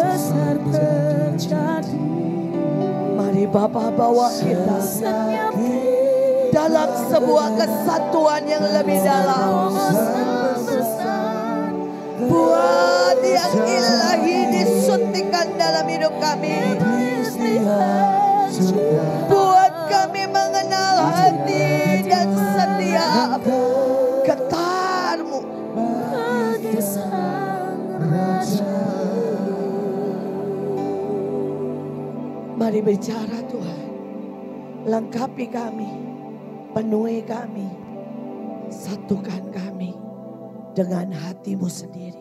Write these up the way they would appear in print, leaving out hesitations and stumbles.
besar terjadi. Mari Bapa bawa kita dalam sebuah kesatuan yang lebih dalam. Buat yang ilahi disuntikan dalam hidup kami. Buat kami mengenal hati dan setiap getar-Mu. Mari bicara Tuhan. Lengkapi kami. Penuhi kami. Satukan kami dengan hati-Mu sendiri.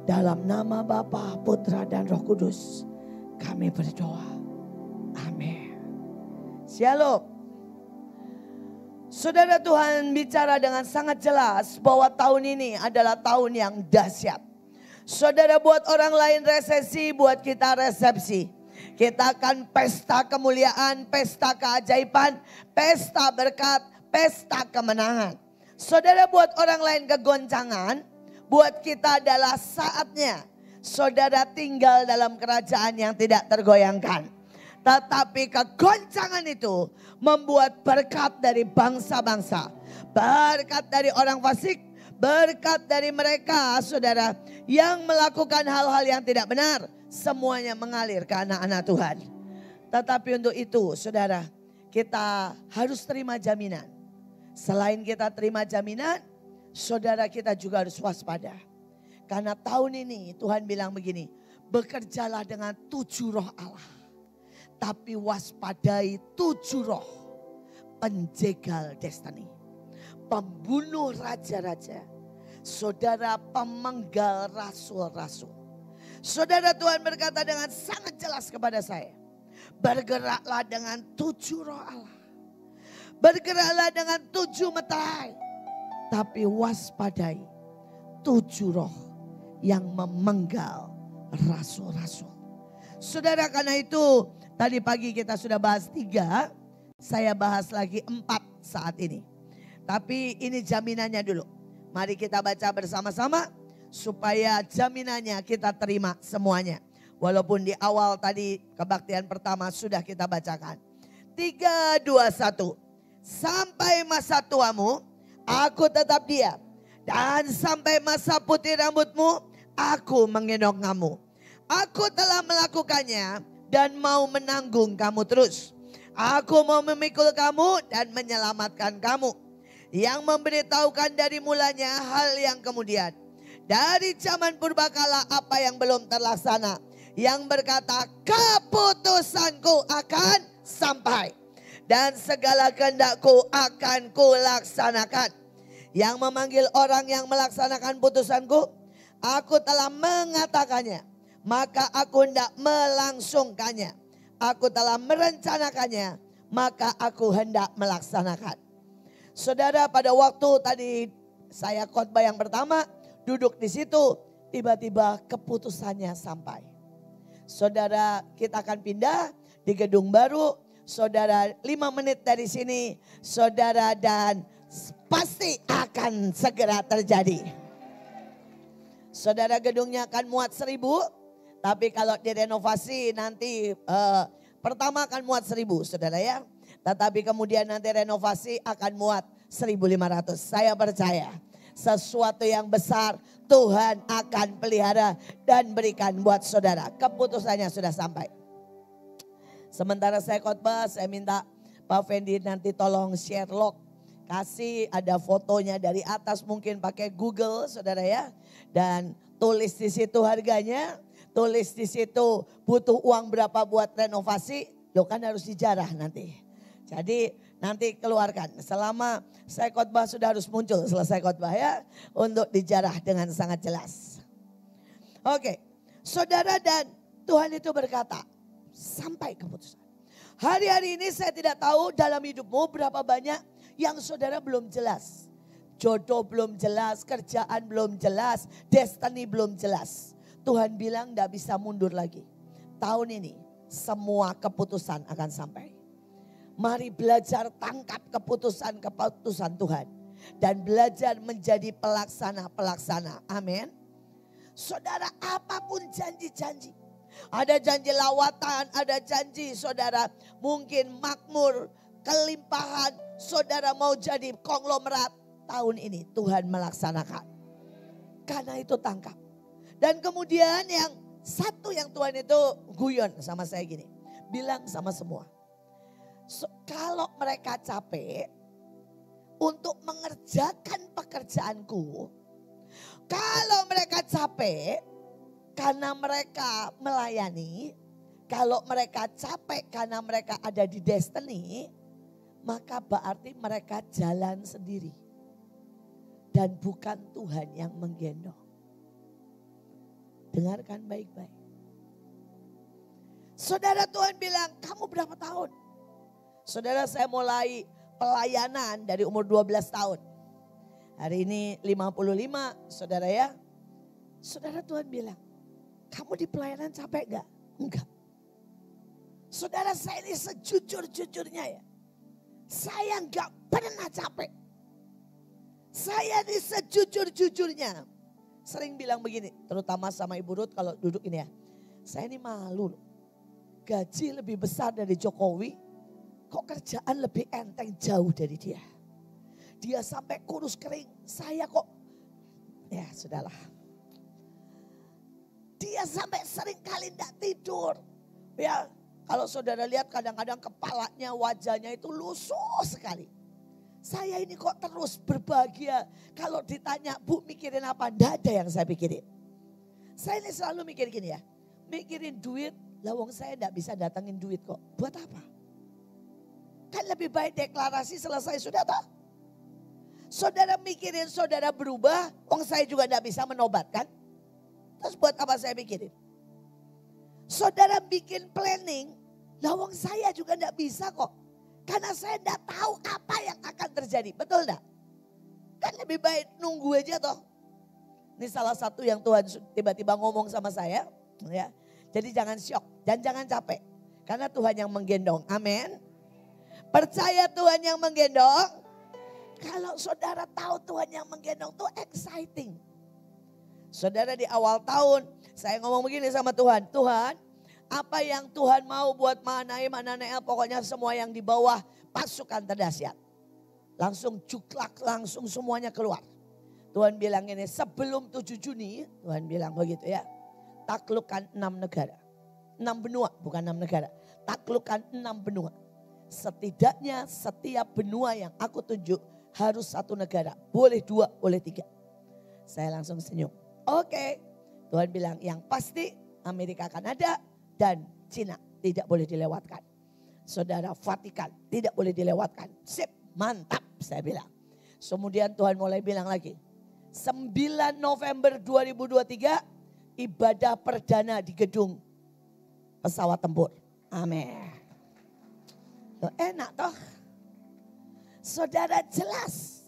Dalam nama Bapa, Putra dan Roh Kudus kami berdoa. Amin. Shalom. Saudara, Tuhan bicara dengan sangat jelas bahwa tahun ini adalah tahun yang dahsyat. Saudara, buat orang lain resesi, buat kita resepsi. Kita akan pesta kemuliaan, pesta keajaiban, pesta berkat, pesta kemenangan. Saudara, buat orang lain kegoncangan, buat kita adalah saatnya saudara tinggal dalam kerajaan yang tidak tergoyangkan. Tetapi kegoncangan itu membuat berkat dari bangsa-bangsa. Berkat dari orang fasik, berkat dari mereka saudara yang melakukan hal-hal yang tidak benar. Semuanya mengalir ke anak-anak Tuhan. Tetapi untuk itu saudara, kita harus terima jaminan. Selain kita terima jaminan, saudara kita juga harus waspada. Karena tahun ini Tuhan bilang begini, bekerjalah dengan 7 roh Allah. Tapi waspadai 7 roh penjegal destiny. Pembunuh raja-raja. Saudara, pemenggal rasul-rasul. Saudara, Tuhan berkata dengan sangat jelas kepada saya. Bergeraklah dengan 7 roh Allah. Bergeraklah dengan 7 metai. Tapi waspadai 7 roh yang memenggal rasul-rasul. Saudara, karena itu tadi pagi kita sudah bahas 3. Saya bahas lagi 4 saat ini. Tapi ini jaminannya dulu. Mari kita baca bersama-sama. Supaya jaminannya kita terima semuanya. Walaupun di awal tadi kebaktian pertama sudah kita bacakan. 3, 2, 1. Sampai masa tuamu aku tetap diam. Dan sampai masa putih rambutmu aku menggendong kamu. Aku telah melakukannya dan mau menanggung kamu terus. Aku mau memikul kamu dan menyelamatkan kamu. Yang memberitahukan dari mulanya hal yang kemudian. Dari zaman purbakala apa yang belum terlaksana. Yang berkata keputusanku akan sampai. Dan segala kehendakku akan kulaksanakan. Yang memanggil orang yang melaksanakan putusanku. Aku telah mengatakannya. Maka aku hendak melangsungkannya. Aku telah merencanakannya. Maka aku hendak melaksanakan. Saudara, pada waktu tadi saya khotbah yang pertama. Duduk di situ, tiba-tiba keputusannya sampai. Saudara, kita akan pindah di gedung baru. Saudara, 5 menit dari sini, saudara, dan pasti akan segera terjadi. Saudara, gedungnya akan muat 1.000, tapi kalau direnovasi nanti pertama akan muat 1.000, saudara ya. Tetapi kemudian nanti renovasi akan muat 1.500. Saya percaya. Sesuatu yang besar Tuhan akan pelihara dan berikan buat saudara. Keputusannya sudah sampai. Sementara saya khotbah, saya minta Pak Fendi nanti tolong share log. Kasih ada fotonya dari atas, mungkin pakai Google saudara ya. Dan tulis di situ harganya. Tulis di situ butuh uang berapa buat renovasi. Loh kan harus dijarah nanti. Jadi nanti keluarkan. Selama saya khotbah sudah harus muncul selesai khotbah ya. Untuk dijarah dengan sangat jelas. Oke. Saudara, dan Tuhan itu berkata. Sampai keputusan. Hari-hari ini saya tidak tahu dalam hidupmu berapa banyak yang saudara belum jelas. Jodoh belum jelas, kerjaan belum jelas, destiny belum jelas. Tuhan bilang tidak bisa mundur lagi. Tahun ini semua keputusan akan sampai. Mari belajar tangkap keputusan-keputusan Tuhan. Dan belajar menjadi pelaksana-pelaksana. Amin. Saudara, apapun janji-janji. Ada janji lawatan, ada janji saudara mungkin makmur, kelimpahan. Saudara mau jadi konglomerat, tahun ini Tuhan melaksanakan. Karena itu tangkap. Dan kemudian yang satu yang Tuhan itu guyon sama saya gini. Bilang sama semua. Kalau mereka capek untuk mengerjakan pekerjaanku. Kalau mereka capek karena mereka melayani. Kalau mereka capek karena mereka ada di destiny. Maka berarti mereka jalan sendiri. Dan bukan Tuhan yang menggendong. Dengarkan baik-baik. Saudara, Tuhan bilang, kamu berapa tahun? Saudara, saya mulai pelayanan dari umur 12 tahun. Hari ini 55, saudara ya. Saudara, Tuhan bilang, kamu di pelayanan capek gak? Enggak. Saudara, saya ini sejujur-jujurnya ya. Saya gak pernah capek. Saya ini sejujur-jujurnya. Sering bilang begini, terutama sama Ibu Ruth kalau duduk ini ya. Saya ini malu loh. Gaji lebih besar dari Jokowi, kok kerjaan lebih enteng jauh dari dia. Dia sampai kurus kering, saya kok, ya sudahlah. Dia sampai sering kali tidak tidur. Ya, kalau saudara lihat kadang-kadang kepalanya, wajahnya itu lusuh sekali. Saya ini kok terus berbahagia. Kalau ditanya, Bu mikirin apa? Tidak ada yang saya pikirin. Saya ini selalu mikir gini ya. Mikirin duit, lawang saya tidak bisa datangin duit kok. Buat apa? Kan lebih baik deklarasi selesai sudah toh. Saudara mikirin saudara berubah, wong saya juga tidak bisa menobatkan. Terus buat apa saya mikirin? Saudara bikin planning, lawang saya juga tidak bisa kok. Karena saya tidak tahu apa yang akan terjadi, betul enggak? Kan lebih baik nunggu aja toh. Ini salah satu yang Tuhan tiba-tiba ngomong sama saya. Ya. Jadi jangan syok dan jangan capek. Karena Tuhan yang menggendong, amin. Percaya Tuhan yang menggendong. Kalau saudara tahu Tuhan yang menggendong itu exciting. Saudara, di awal tahun saya ngomong begini sama Tuhan. Tuhan, apa yang Tuhan mau buat Mahanaim, pokoknya semua yang di bawah pasukan terdahsyat. Langsung juklak, langsung semuanya keluar. Tuhan bilang ini sebelum 7 Juni, Tuhan bilang begitu ya. Taklukkan 6 negara. 6 benua, bukan 6 negara. Taklukkan 6 benua. Setidaknya setiap benua yang aku tunjuk harus 1 negara. Boleh 2, boleh 3. Saya langsung senyum. Oke. Tuhan bilang yang pasti Amerika akan ada dan Cina tidak boleh dilewatkan. Saudara, Vatikan tidak boleh dilewatkan. Sip, mantap saya bilang. Kemudian Tuhan mulai bilang lagi. 9 November 2023 ibadah perdana di gedung pesawat tempur. Amin. Enak toh. Saudara, jelas.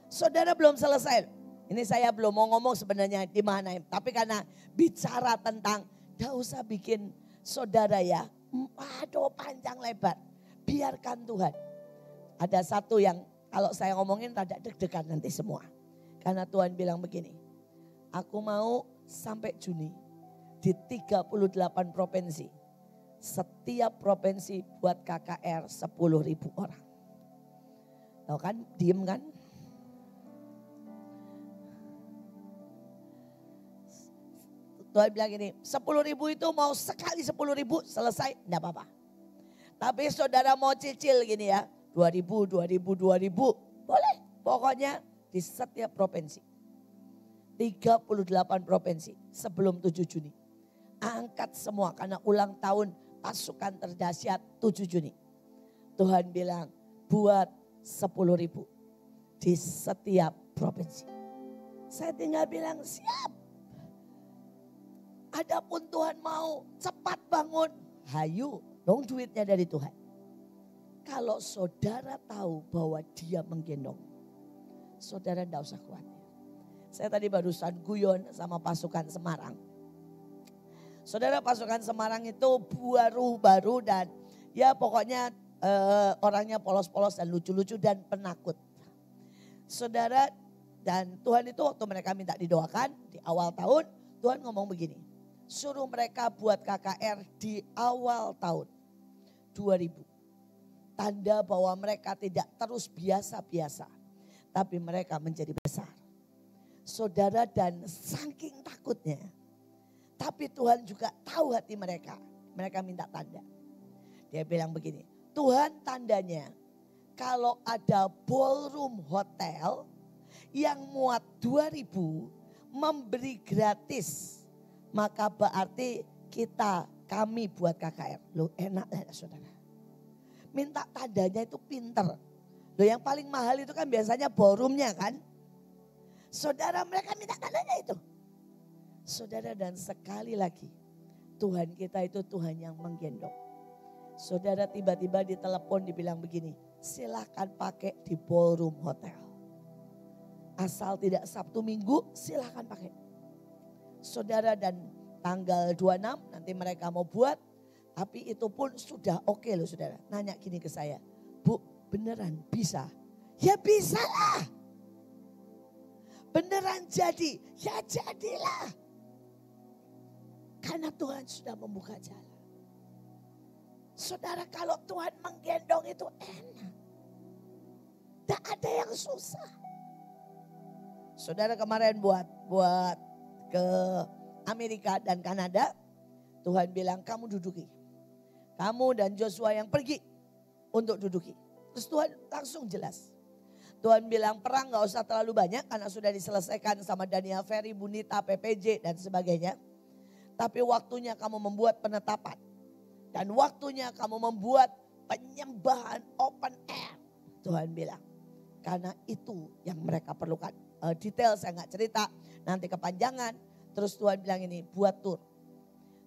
Saudara belum selesai. Ini saya belum mau ngomong sebenarnya di mana. Tapi karena bicara tentang gak usah bikin saudara ya. Aduh panjang lebar. Biarkan Tuhan. Ada satu yang kalau saya ngomongin rada deg-degan nanti semua. Karena Tuhan bilang begini. Aku mau sampai Juni di 38 provinsi. Setiap provinsi buat KKR 10.000 orang. Tahu kan, diem kan? Tuhan bilang gini, 10.000 itu mau sekali 10.000 selesai, enggak apa-apa. Tapi saudara mau cicil gini ya, 2.000, 2.000, 2.000, boleh. Pokoknya di setiap provinsi. 38 provinsi sebelum 7 Juni. Angkat semua karena ulang tahun pasukan terdahsyat 7 Juni. Tuhan bilang buat 10.000 di setiap provinsi. Saya tinggal bilang siap. Adapun Tuhan mau cepat bangun, hayu, dong duitnya dari Tuhan. Kalau saudara tahu bahwa dia menggendong, saudara tidak usah khawatir. Saya tadi barusan guyon sama pasukan Semarang. Saudara, pasukan Semarang itu baru dan ya pokoknya orangnya polos-polos dan lucu-lucu dan penakut. Saudara, dan Tuhan itu waktu mereka minta didoakan di awal tahun, Tuhan ngomong begini, suruh mereka buat KKR di awal tahun 2000. Tanda bahwa mereka tidak terus biasa-biasa, tapi mereka menjadi besar. Saudara, dan saking takutnya, tapi Tuhan juga tahu hati mereka. Mereka minta tanda. Dia bilang begini, Tuhan tandanya kalau ada ballroom hotel yang muat 2000 memberi gratis, maka berarti kami buat KKR. Loh enak ya saudara. Minta tandanya itu pinter. Loh yang paling mahal itu kan biasanya ballroomnya kan. Saudara, mereka minta tandanya itu. Saudara, dan sekali lagi Tuhan kita itu Tuhan yang menggendong. Saudara, tiba-tiba ditelepon dibilang begini, silakan pakai di ballroom hotel. Asal tidak Sabtu Minggu silakan pakai. Saudara, dan tanggal 26 nanti mereka mau buat. Tapi itu pun sudah oke loh saudara. Nanya gini ke saya, Bu beneran bisa? Ya bisa lah. Beneran jadi? Ya jadilah. Karena Tuhan sudah membuka jalan. Saudara, kalau Tuhan menggendong itu enak. Tidak ada yang susah. Saudara, kemarin buat ke Amerika dan Kanada, Tuhan bilang kamu duduki. Kamu dan Joshua yang pergi untuk duduki. Terus Tuhan langsung jelas. Tuhan bilang perang gak usah terlalu banyak karena sudah diselesaikan sama Daniel Ferry, Bunita, PPJ dan sebagainya. Tapi waktunya kamu membuat penetapan. Dan waktunya kamu membuat penyembahan open air. Tuhan bilang. Karena itu yang mereka perlukan. Detail saya gak cerita, nanti kepanjangan. Terus Tuhan bilang ini, buat tur.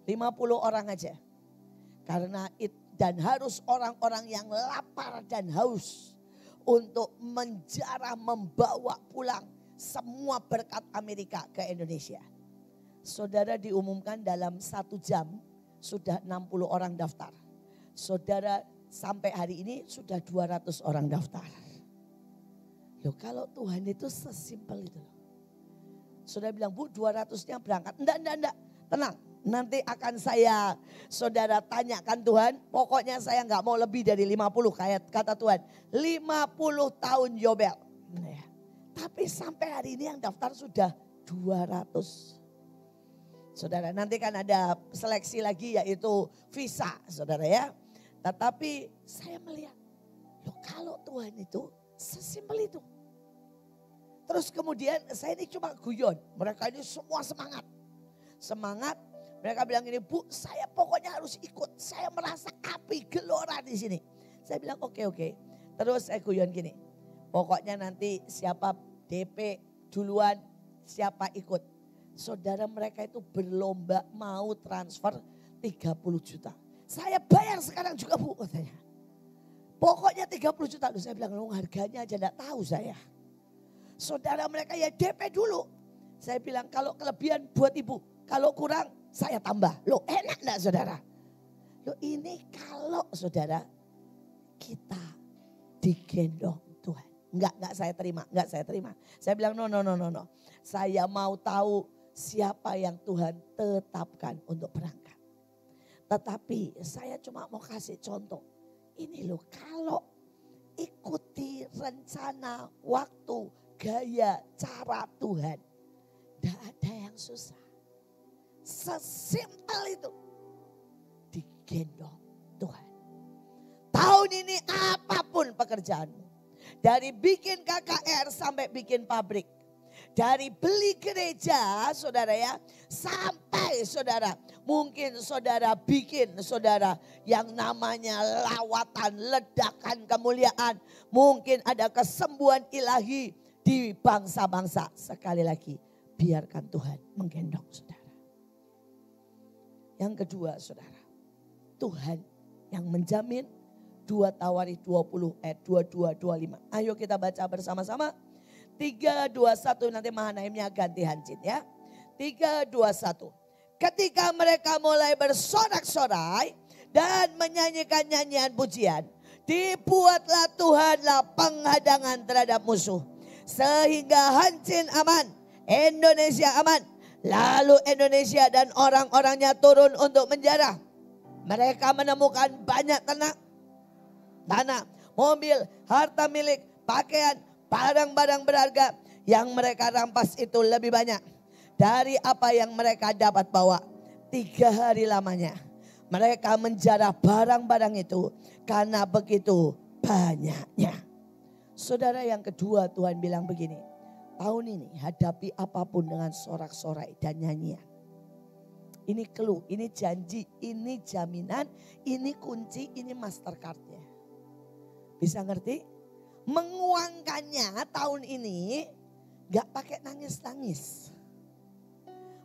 50 orang aja. Karena dan harus orang-orang yang lapar dan haus. Untuk menjarah, membawa pulang semua berkat Amerika ke Indonesia. Saudara, diumumkan dalam 1 jam sudah 60 orang daftar. Saudara, sampai hari ini sudah 200 orang daftar. Loh, kalau Tuhan itu sesimpel itu. Saudara bilang, Bu 200-nya berangkat. Enggak. Tenang, nanti akan saudara tanyakan Tuhan. Pokoknya saya enggak mau lebih dari 50 kayak kata Tuhan. 50 tahun Yobel. Nah, tapi sampai hari ini yang daftar sudah 200. Saudara, nanti kan ada seleksi lagi yaitu visa, saudara ya. Tetapi saya melihat, loh kalau Tuhan itu sesimpel itu. Terus kemudian saya ini cuma guyon, mereka ini semua semangat. Semangat, mereka bilang ini, Bu saya pokoknya harus ikut, saya merasa api gelora di sini. Saya bilang oke. Terus saya guyon gini, pokoknya nanti siapa DP duluan, siapa ikut. Saudara, mereka itu berlomba mau transfer 30 juta. Saya bayar sekarang juga Bu katanya. Pokoknya 30 juta. Loh, saya bilang harganya aja enggak tahu saya. Saudara, mereka ya DP dulu. Saya bilang kalau kelebihan buat ibu. Kalau kurang saya tambah. Loh enak enggak saudara? Loh ini kalau saudara kita digendong Tuhan. Enggak saya terima. Saya bilang no. Saya mau tahu siapa yang Tuhan tetapkan untuk berangkat. Tetapi saya cuma mau kasih contoh. Ini loh kalau ikuti rencana, waktu, gaya, cara Tuhan. Tidak ada yang susah. Sesimpel itu. Digendong Tuhan. Tahun ini apapun pekerjaanmu. Dari bikin KKR sampai bikin pabrik. Dari beli gereja saudara ya. Sampai saudara. Mungkin saudara bikin saudara. Yang namanya lawatan, ledakan kemuliaan. Mungkin ada kesembuhan ilahi di bangsa-bangsa. Sekali lagi biarkan Tuhan menggendong saudara. Yang kedua saudara. Tuhan yang menjamin 2 Tawarikh 20 ayat 22-25. Ayo kita baca bersama-sama. 3, 2, 1 nanti Mahanaimnya ganti Hancin ya. 3, 2, 1. Ketika mereka mulai bersorak-sorai dan menyanyikan nyanyian pujian. Dibuatlah Tuhanlah penghadangan terhadap musuh. Sehingga Hancin aman, Indonesia aman, Lalu Indonesia dan orang-orangnya turun untuk menjarah. Mereka menemukan banyak tanah, mobil, harta milik, pakaian, barang-barang berharga yang mereka rampas itu lebih banyak dari apa yang mereka dapat bawa. 3 hari lamanya mereka menjarah barang-barang itu karena begitu banyaknya. Saudara, yang kedua Tuhan bilang begini, tahun ini hadapi apapun dengan sorak-sorai dan nyanyian. Ini clue, ini janji, ini jaminan, ini kunci, ini mastercardnya. Bisa ngerti? Menguangkannya tahun ini gak pakai nangis-nangis.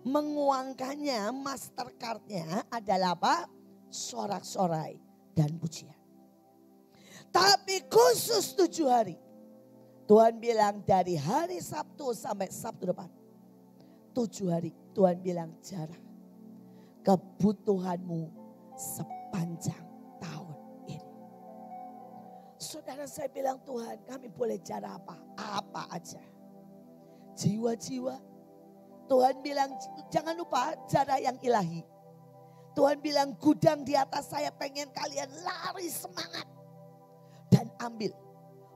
Menguangkannya, mastercardnya adalah apa? Sorak-sorai dan pujian. Tapi khusus 7 hari. Tuhan bilang dari hari Sabtu sampai Sabtu depan. 7 hari Tuhan bilang jarah. Kebutuhanmu sepanjang tahun ini. Saudara, saya bilang Tuhan, kami boleh jarah apa? Apa aja. Jiwa-jiwa. Tuhan bilang jangan lupa jarah yang ilahi. Tuhan bilang gudang di atas saya, pengen kalian lari semangat. Dan ambil.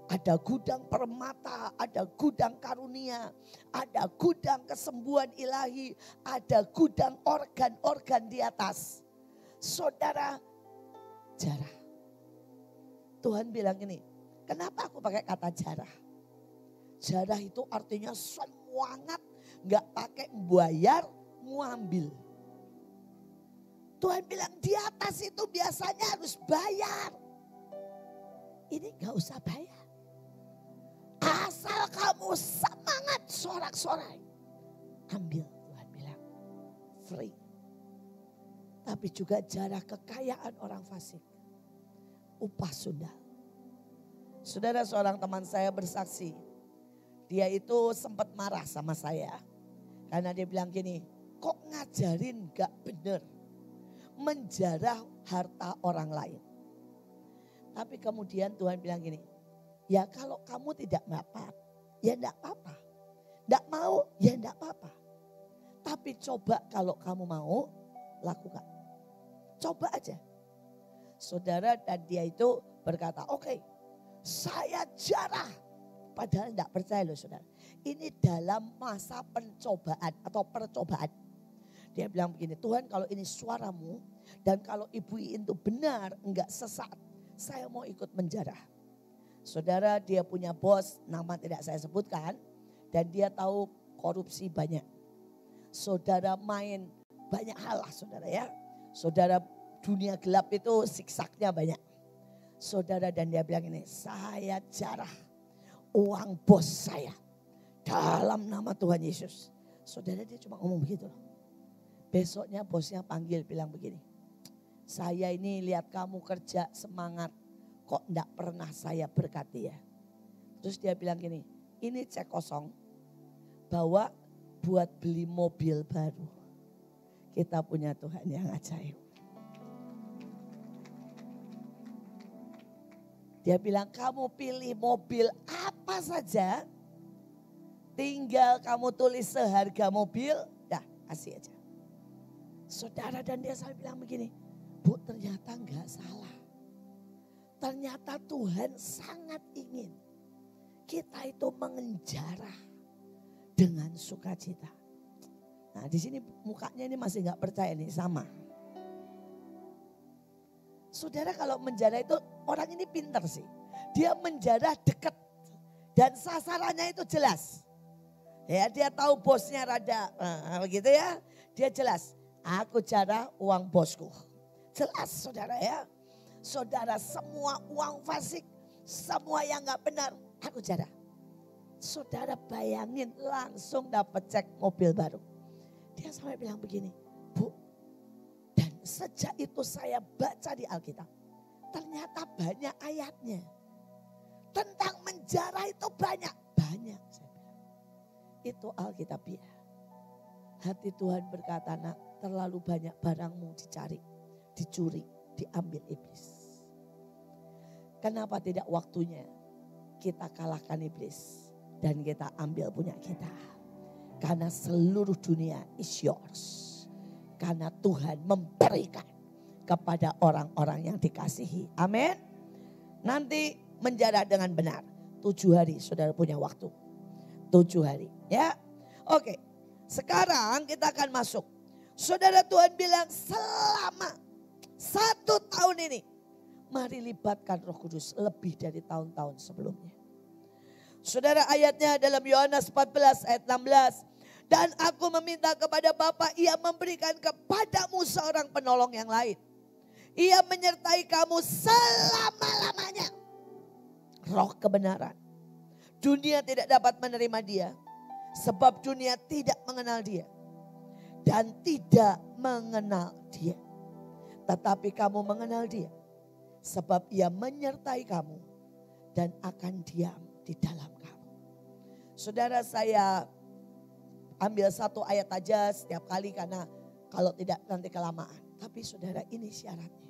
Ada gudang permata, ada gudang karunia, ada gudang kesembuhan ilahi, ada gudang organ-organ di atas. Saudara, jarah. Tuhan bilang ini, kenapa aku pakai kata jarah? Jarah itu artinya semangat, gak pakai bayar, ngambil. Tuhan bilang di atas itu biasanya harus bayar. Ini gak usah bayar. Asal kamu semangat sorak-sorai. Ambil, Tuhan bilang. Free. Tapi juga jarah kekayaan orang fasik. Upah sundal. Saudara, seorang teman saya bersaksi. Dia itu sempat marah sama saya. Karena dia bilang gini, kok ngajarin gak bener. Menjarah harta orang lain. Tapi kemudian Tuhan bilang gini, ya kalau kamu tidak dapat, ya enggak apa-apa. Enggak mau, ya enggak apa-apa. Tapi coba kalau kamu mau, lakukan. Coba aja. Saudara, dan dia itu berkata, oke, saya jarah. Padahal enggak percaya loh saudara. Ini dalam masa pencobaan atau percobaan. Dia bilang begini, Tuhan kalau ini suaramu dan kalau Ibu itu benar enggak sesat, saya mau ikut menjarah. Saudara, dia punya bos, nama tidak saya sebutkan. Dan dia tahu korupsi banyak. Saudara, main banyak hal lah saudara ya. Saudara, dunia gelap itu siksaknya banyak. Saudara, dan dia bilang ini, saya jarah uang bos saya dalam nama Tuhan Yesus. Saudara, dia cuma ngomong begitu loh. Besoknya bosnya panggil bilang begini, saya ini lihat kamu kerja semangat. Kok enggak pernah saya berkati ya. Terus dia bilang gini, ini cek kosong. Bawa buat beli mobil baru. Kita punya Tuhan yang ajaib. Dia bilang kamu pilih mobil apa saja. Tinggal kamu tulis seharga mobil. Dah kasih aja. Saudara, dan dia saya bilang begini. Bu, ternyata enggak salah. Ternyata Tuhan sangat ingin kita itu mengenjarah dengan sukacita. Nah, di sini mukanya ini masih nggak percaya nih, sama. Saudara, kalau menjarah itu orang ini pintar sih. Dia menjarah dekat dan sasarannya itu jelas. Ya, dia tahu bosnya rada begitu ya. Dia jelas, aku jarah uang bosku. Jelas saudara ya. Saudara, semua uang fasik, semua yang gak benar, aku jarah. Saudara bayangin langsung dapat cek mobil baru. Dia sampai bilang begini, Bu, dan sejak itu saya baca di Alkitab, ternyata banyak ayatnya. Tentang menjarah itu banyak. Banyak saya bilang. Itu Alkitabiah. Hati Tuhan berkata, nak, terlalu banyak barangmu dicari, dicuri, diambil iblis. Kenapa tidak waktunya kita kalahkan iblis dan kita ambil punya kita? Karena seluruh dunia is yours. Karena Tuhan memberikan kepada orang-orang yang dikasihi. Amin. Nanti menjara dengan benar. 7 hari saudara punya waktu. 7 hari ya. Oke, sekarang kita akan masuk. Saudara, Tuhan bilang selama 1 tahun ini, mari libatkan Roh Kudus lebih dari tahun-tahun sebelumnya. Saudara, ayatnya dalam Yohanes 14 ayat 16. Dan aku meminta kepada Bapa, ia memberikan kepadamu seorang penolong yang lain. Ia menyertai kamu selama-lamanya. Roh kebenaran. Dunia tidak dapat menerima dia. Sebab dunia tidak mengenal dia. Dan tidak mengenal dia. Tetapi kamu mengenal dia. Sebab ia menyertai kamu. Dan akan diam di dalam kamu. Saudara, saya ambil satu ayat aja setiap kali. Karena kalau tidak nanti kelamaan. Tapi saudara, ini syaratnya.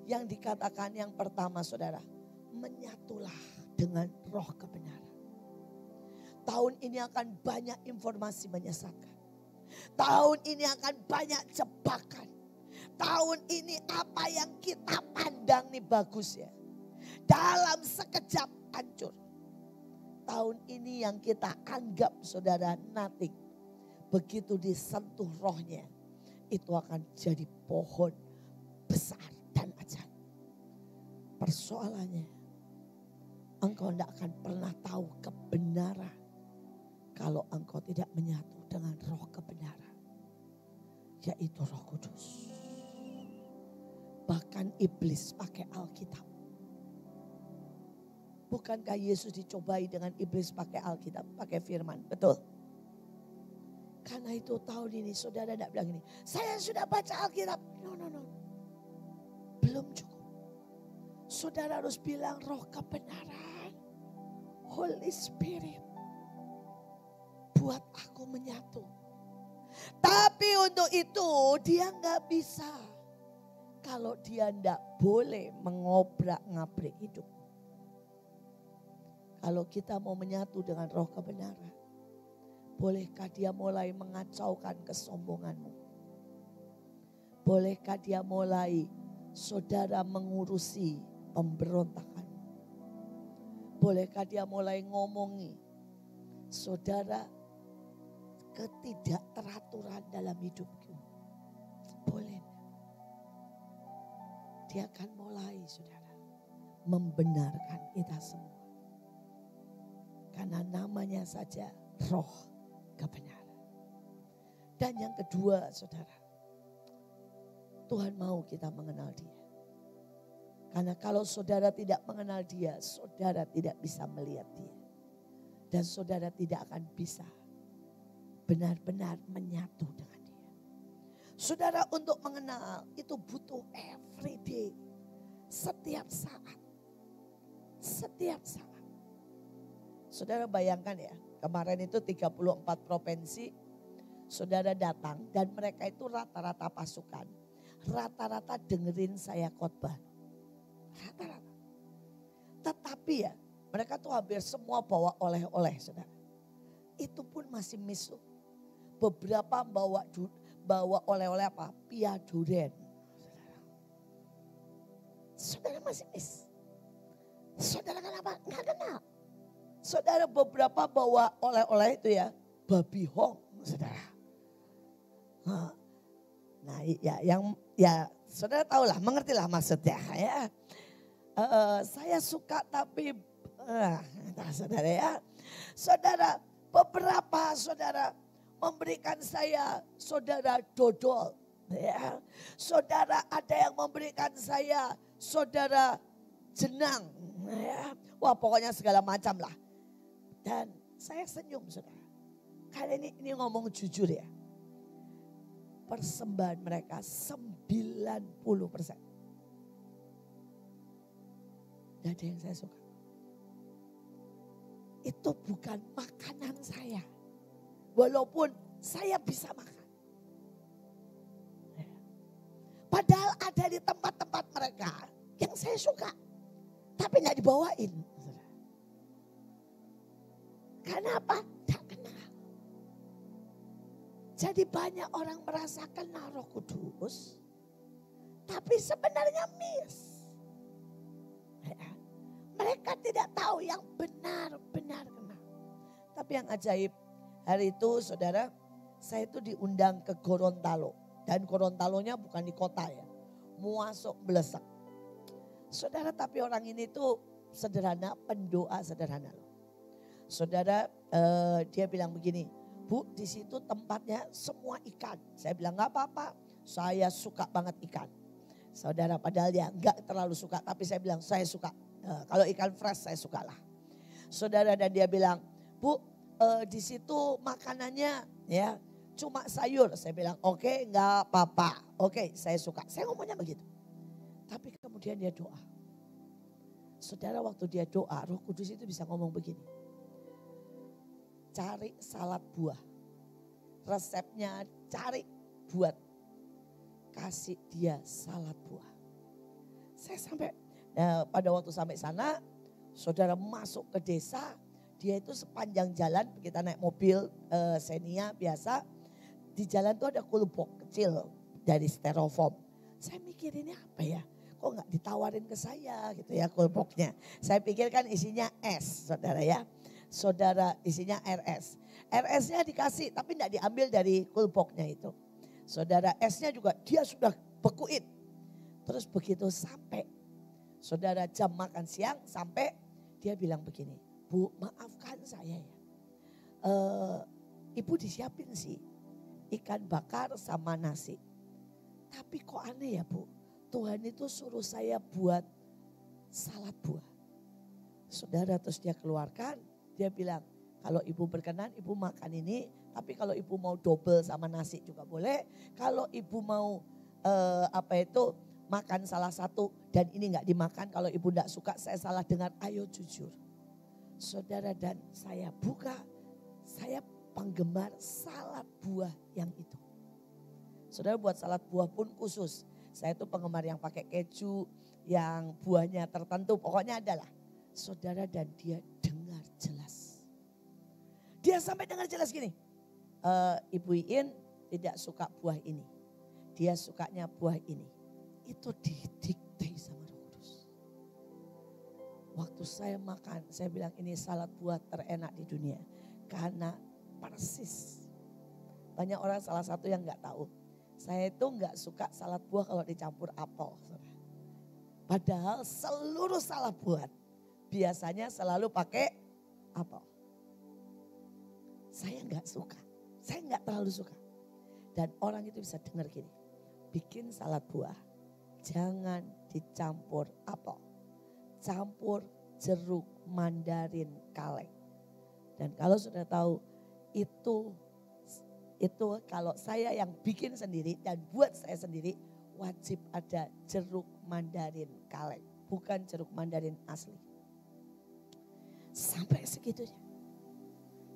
Yang dikatakan yang pertama saudara. Menyatulah dengan roh kebenaran. Tahun ini akan banyak informasi menyesatkan. Tahun ini akan banyak jebakan. Tahun ini apa yang kita pandang nih bagus ya. Dalam sekejap hancur. Tahun ini yang kita anggap saudara nothing. Begitu disentuh rohnya. Itu akan jadi pohon besar dan ajaib. Persoalannya, engkau tidak akan pernah tahu kebenaran kalau engkau tidak menyatu dengan roh kebenaran, yaitu Roh Kudus. Bahkan iblis pakai Alkitab. Bukankah Yesus dicobai dengan iblis pakai Alkitab, pakai firman? Betul. Karena itu tahun ini saudara tidak bilang ini, saya sudah baca Alkitab. No. Belum cukup. Saudara harus bilang roh kebenaran. Holy Spirit. Buat aku menyatu. Tapi untuk itu dia nggak bisa. Kalau dia tidak boleh mengobrak-ngabrik hidup. Kalau kita mau menyatu dengan roh kebenaran. Bolehkah dia mulai mengacaukan kesombonganmu? Bolehkah dia mulai saudara mengurusi pemberontakan? Bolehkah dia mulai ngomongi saudara ketidakteraturan dalam hidupku? Boleh. Dia akan mulai saudara membenarkan kita semua. Karena namanya saja roh kebenaran. Dan yang kedua saudara, Tuhan mau kita mengenal dia. Karena kalau saudara tidak mengenal dia, saudara tidak bisa melihat dia. Dan saudara tidak akan bisa benar-benar menyatu dengan dia. Saudara, untuk mengenal itu butuh every day. Setiap saat. Setiap saat. Saudara bayangkan ya, kemarin itu 34 provinsi saudara datang dan mereka itu rata-rata pasukan. Rata-rata dengerin saya khotbah. Rata-rata. Tetapi ya, mereka tuh hampir semua bawa oleh-oleh saudara. Itu pun masih miss loh. Beberapa bawa oleh-oleh apa? Pia duren. Saudara masih miss. Saudara kenapa? Nggak kenal. Saudara beberapa bawa oleh-oleh itu ya. Babi hong saudara. Nah ya saudara tahulah, mengertilah maksudnya ya. Saya suka tapi saudara ya. Saudara beberapa saudara memberikan saya saudara dodol. Ya. Saudara ada yang memberikan saya saudara jenang. Ya. Wah pokoknya segala macam lah. Dan saya senyum saudara. Karena ini ngomong jujur ya. Persembahan mereka 90%. Tidak ada yang saya suka. Itu bukan makanan saya. Walaupun saya bisa makan. Padahal ada di tempat-tempat mereka yang saya suka. Tapi tidak dibawain. Karena apa? Tidak kenal. Jadi banyak orang merasa kenal Roh Kudus, tapi sebenarnya miss. Mereka tidak tahu yang benar-benar kenal. Tapi yang ajaib, hari itu saudara, saya itu diundang ke Gorontalo. Dan Gorontalonya bukan di kota ya, Muasok Blesek. Saudara, tapi orang ini tuh sederhana, pendoa sederhana loh. Saudara, dia bilang begini, Bu, di situ tempatnya semua ikan. Saya bilang nggak apa-apa, saya suka banget ikan. Saudara, padahal dia nggak terlalu suka, tapi saya bilang saya suka. Kalau ikan fresh saya suka lah. Saudara, dan dia bilang, Bu, di situ makanannya ya cuma sayur. Saya bilang oke, nggak apa-apa. Oke, saya suka. Saya ngomongnya begitu. Tapi kemudian dia doa. Saudara, waktu dia doa, Roh Kudus itu bisa ngomong begini. Cari salad buah. Resepnya cari, buat. Kasih dia salad buah. Saya sampai, pada waktu sampai sana, saudara masuk ke desa, dia itu sepanjang jalan, kita naik mobil Xenia biasa, di jalan tuh ada kulbok kecil dari styrofoam. Saya mikir ini apa ya? Kok nggak ditawarin ke saya gitu ya kulboknya. Saya pikir kan isinya es, saudara ya. Saudara, isinya RS. RS-nya dikasih tapi tidak diambil dari kulboknya itu. Saudara, esnya juga dia sudah bekuin. Terus begitu sampai, saudara jam makan siang sampai, dia bilang begini, Bu, maafkan saya ya. Ibu disiapin sih ikan bakar sama nasi. Tapi kok aneh ya Bu, Tuhan itu suruh saya buat salad buah. Saudara, terus dia keluarkan, dia bilang, kalau ibu berkenan ibu makan ini, tapi kalau ibu mau double sama nasi juga boleh. Kalau ibu mau makan salah satu dan ini nggak dimakan, kalau ibu nggak suka, saya salah dengar, ayo jujur. Saudara, dan saya buka, saya penggemar salad buah yang itu. Saudara, buat salad buah pun khusus. Saya tuh penggemar yang pakai keju, yang buahnya tertentu, pokoknya adalah. Saudara, dan dia dengar jelas. Dia sampai dengar jelas gini, Ibu Iin tidak suka buah ini. Dia sukanya buah ini. Itu didikte sama Roh Kudus. Waktu saya makan, saya bilang ini salad buah terenak di dunia. Karena persis. Banyak orang salah satu yang gak tahu. Saya itu gak suka salad buah kalau dicampur apel. Padahal seluruh salad buah biasanya selalu pakai apel. Saya nggak suka, saya nggak terlalu suka. Dan orang itu bisa dengar gini, bikin salad buah, jangan dicampur apel, campur jeruk mandarin kaleng. Dan kalau sudah tahu itu kalau saya yang bikin sendiri dan buat saya sendiri, wajib ada jeruk mandarin kaleng, bukan jeruk mandarin asli. Sampai segitunya.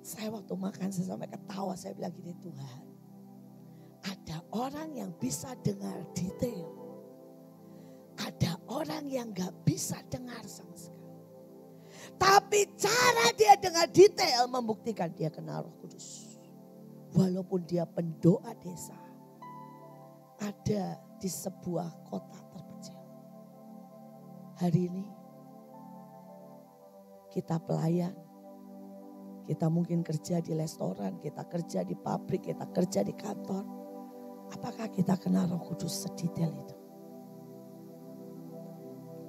Saya waktu makan, saya sampai ketawa, saya bilang gini, Tuhan, ada orang yang bisa dengar detail. Ada orang yang gak bisa dengar sama sekali. Tapi cara dia dengar detail membuktikan dia kenal Roh Kudus. Walaupun dia pendoa desa, ada di sebuah kota terpencil. Hari ini kita pelayan. Kita mungkin kerja di restoran, kita kerja di pabrik, kita kerja di kantor. Apakah kita kenal Roh Kudus sedetail itu?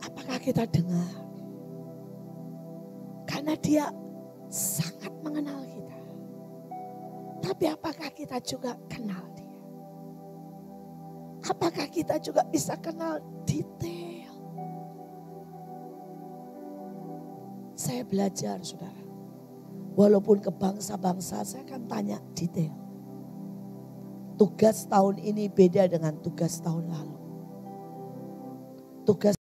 Apakah kita dengar? Karena dia sangat mengenal kita. Tapi apakah kita juga kenal dia? Apakah kita juga bisa kenal detail? Saya belajar, saudara. Walaupun ke bangsa-bangsa, saya akan tanya detail. Tugas tahun ini beda dengan tugas tahun lalu. Tugas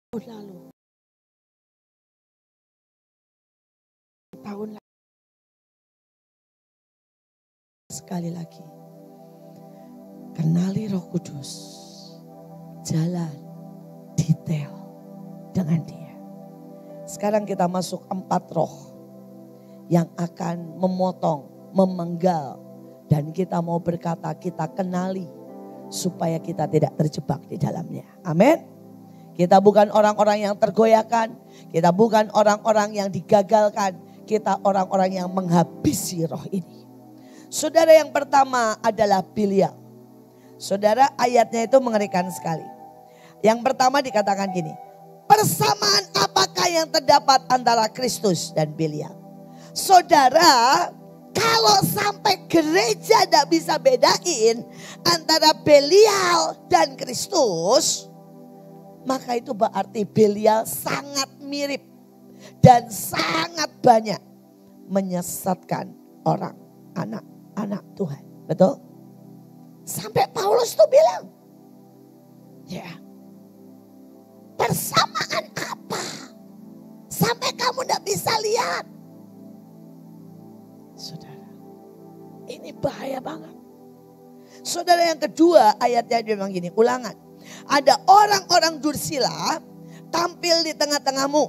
tahun lalu. Tahun lalu. Sekali lagi. Kenali Roh Kudus. Jalan detail. dengan dia. Sekarang kita masuk 4 roh yang akan memotong, memenggal. Dan kita mau berkata, kita kenali supaya kita tidak terjebak di dalamnya. Amin. Kita bukan orang-orang yang tergoyahkan. Kita bukan orang-orang yang digagalkan. Kita orang-orang yang menghabisi roh ini. Saudara, yang pertama adalah Belial. Saudara, ayatnya itu mengerikan sekali. Yang pertama dikatakan gini. Persamaan apakah yang terdapat antara Kristus dan Belial? Saudara, kalau sampai gereja tidak bisa bedain antara Belial dan Kristus, maka itu berarti Belial sangat mirip dan sangat banyak menyesatkan orang, anak-anak Tuhan. Betul? Sampai Paulus tuh bilang, ya, persamaan apa? Sampai kamu tidak bisa lihat. Saudara, ini bahaya banget. Saudara, yang kedua ayatnya dia bilang gini, Ulangan. Ada orang-orang dursila tampil di tengah-tengahmu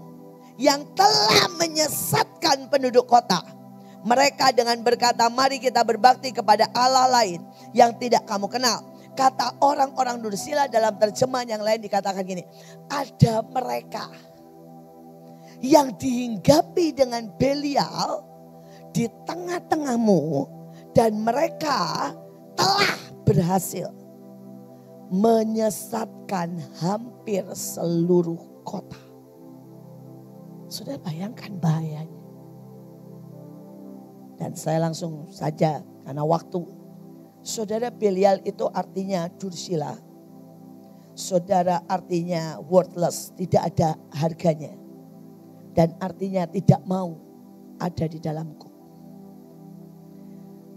yang telah menyesatkan penduduk kota. Mereka dengan berkata, mari kita berbakti kepada Allah lain yang tidak kamu kenal. Kata orang-orang dursila dalam terjemahan yang lain dikatakan gini, ada mereka yang dihinggapi dengan Belial di tengah-tengahmu dan mereka telah berhasil menyesatkan hampir seluruh kota. Sudah bayangkan bahayanya. Dan saya langsung saja karena waktu. Saudara, Belial itu artinya dursila. Saudara, artinya worthless, tidak ada harganya. Dan artinya tidak mau ada di dalamku.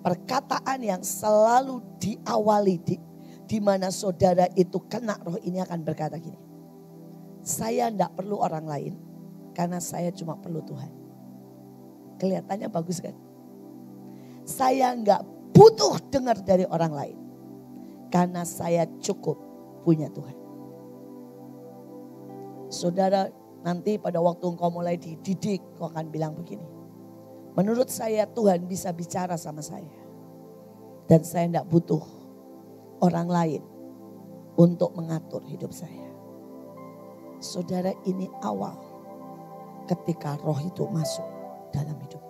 Perkataan yang selalu diawali di mana saudara itu kena roh ini akan berkata gini. Saya tidak perlu orang lain karena saya cuma perlu Tuhan. Kelihatannya bagus kan? Saya enggak butuh dengar dari orang lain karena saya cukup punya Tuhan. Saudara, nanti pada waktu engkau mulai dididik, kau akan bilang begini. Menurut saya Tuhan bisa bicara sama saya. Dan saya tidak butuh orang lain untuk mengatur hidup saya. Saudara, ini awal ketika roh itu masuk dalam hidup.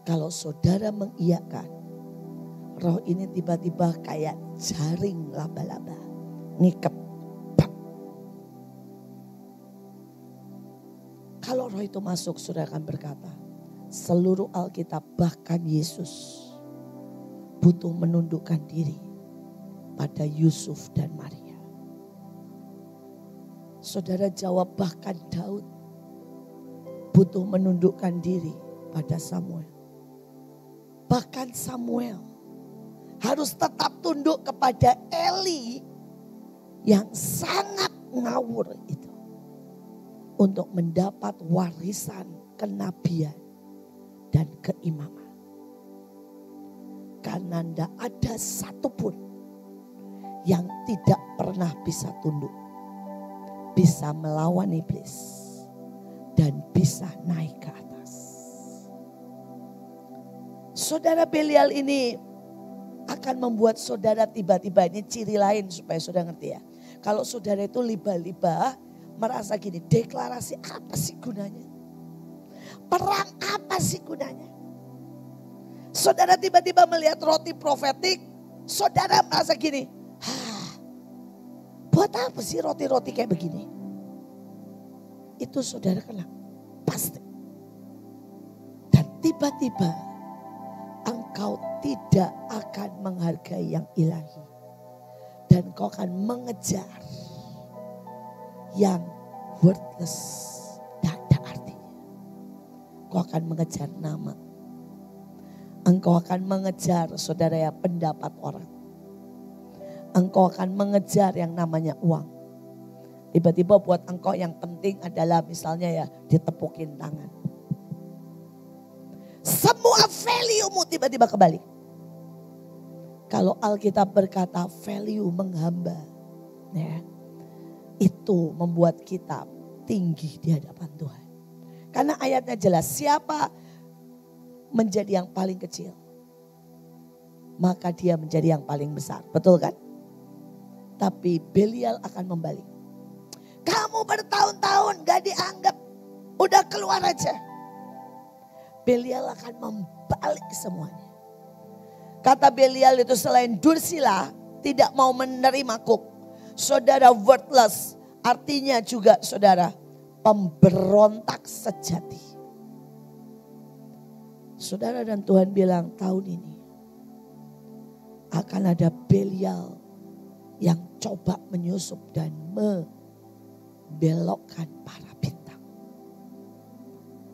Kalau saudara mengiyakan, roh ini tiba-tiba kayak jaring laba-laba. Ngikat. Kalau roh itu masuk, saudara akan berkata, seluruh Alkitab bahkan Yesus butuh menundukkan diri pada Yusuf dan Maria. Saudara jawab, bahkan Daud butuh menundukkan diri pada Samuel. Bahkan Samuel harus tetap tunduk kepada Eli yang sangat ngawur itu. Untuk mendapat warisan kenabian dan keimaman. Karena tidak ada satupun yang tidak pernah bisa tunduk. Bisa melawan iblis. Dan bisa naik ke atas. Saudara, Belial ini akan membuat saudara tiba-tiba, ini ciri lain supaya saudara ngerti ya. Kalau saudara itu liba-liba, merasa gini, deklarasi apa sih gunanya? Perang apa sih gunanya? Saudara tiba-tiba melihat roti profetik, saudara merasa gini, buat apa sih roti-roti kayak begini? Itu saudara kena, pasti. Dan tiba-tiba engkau tidak akan menghargai yang ilahi. Dan kau akan mengejar yang worthless, tidak ada artinya. Kau akan mengejar nama. Engkau akan mengejar, saudara ya, pendapat orang. Engkau akan mengejar yang namanya uang. Tiba-tiba buat engkau yang penting adalah misalnya ya ditepukin tangan. Semua value-mu tiba-tiba kebalik. Kalau Alkitab berkata value menghamba, ya, Itu membuat kita tinggi di hadapan Tuhan. Karena ayatnya jelas, siapa menjadi yang paling kecil, maka dia menjadi yang paling besar. Betul kan? Tapi Belial akan membalik. Kamu bertahun-tahun gak dianggap, udah keluar aja. Belial akan membalik semuanya. Kata Belial itu selain dursila, tidak mau menerima kuk. Saudara worthless, artinya juga saudara pemberontak sejati. Saudara dan Tuhan bilang tahun ini akan ada Belial yang coba menyusup dan membelokkan para bintang.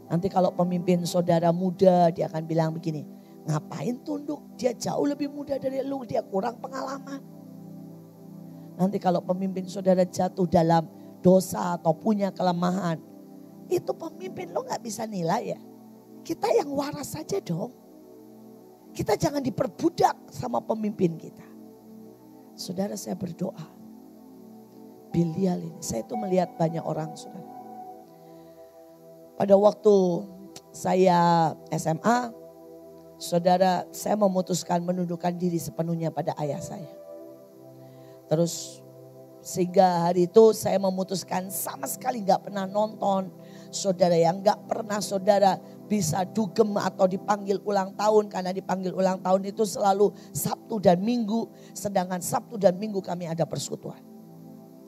Nanti kalau pemimpin saudara muda, dia akan bilang begini, ngapain tunduk? Dia jauh lebih muda dari lu, dia kurang pengalaman. Nanti kalau pemimpin saudara jatuh dalam dosa atau punya kelemahan, itu pemimpin lo gak bisa nilai ya. Kita yang waras saja dong. Kita jangan diperbudak sama pemimpin kita. Saudara, saya berdoa. Belial ini, saya itu melihat banyak orang saudara. Pada waktu saya SMA, saudara, saya memutuskan menundukkan diri sepenuhnya pada ayah saya. Terus sehingga hari itu saya memutuskan sama sekali gak pernah nonton. Saudara, yang gak pernah saudara bisa dugem atau dipanggil ulang tahun. Karena dipanggil ulang tahun itu selalu Sabtu dan Minggu. Sedangkan Sabtu dan Minggu kami ada persekutuan.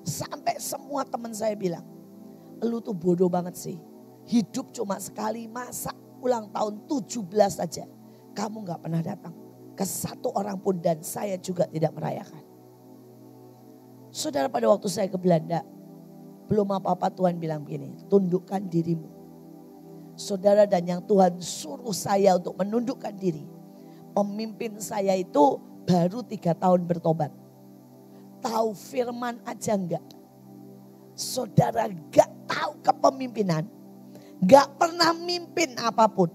Sampai semua teman saya bilang, lu tuh bodoh banget sih. Hidup cuma sekali, masa ulang tahun 17 saja. Kamu gak pernah datang ke satu orang pun, dan saya juga tidak merayakan. Saudara, pada waktu saya ke Belanda, belum apa-apa Tuhan bilang begini, tundukkan dirimu. Saudara, dan yang Tuhan suruh saya untuk menundukkan diri, pemimpin saya itu baru 3 tahun bertobat. Tahu firman aja enggak. Saudara, gak tahu kepemimpinan, gak pernah mimpin apapun.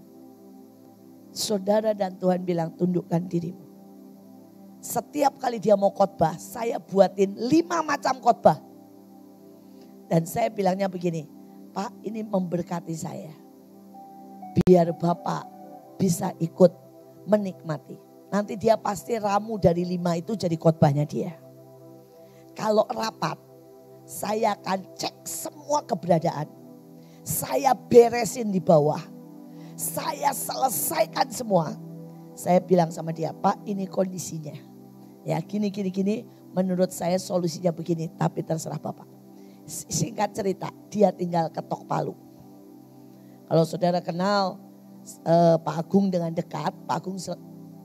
Saudara, dan Tuhan bilang tundukkan dirimu. Setiap kali dia mau khotbah, saya buatin 5 macam khotbah. Dan saya bilangnya begini, Pak, ini memberkati saya. Biar Bapak bisa ikut menikmati. Nanti dia pasti ramu dari 5 itu jadi khotbahnya dia. Kalau rapat, saya akan cek semua keberadaan. Saya beresin di bawah. Saya selesaikan semua. Saya bilang sama dia, Pak, ini kondisinya. Ya gini, menurut saya solusinya begini, tapi terserah Bapak. Singkat cerita, dia tinggal ketok palu. Kalau saudara kenal Pak Agung dengan dekat, Pak Agung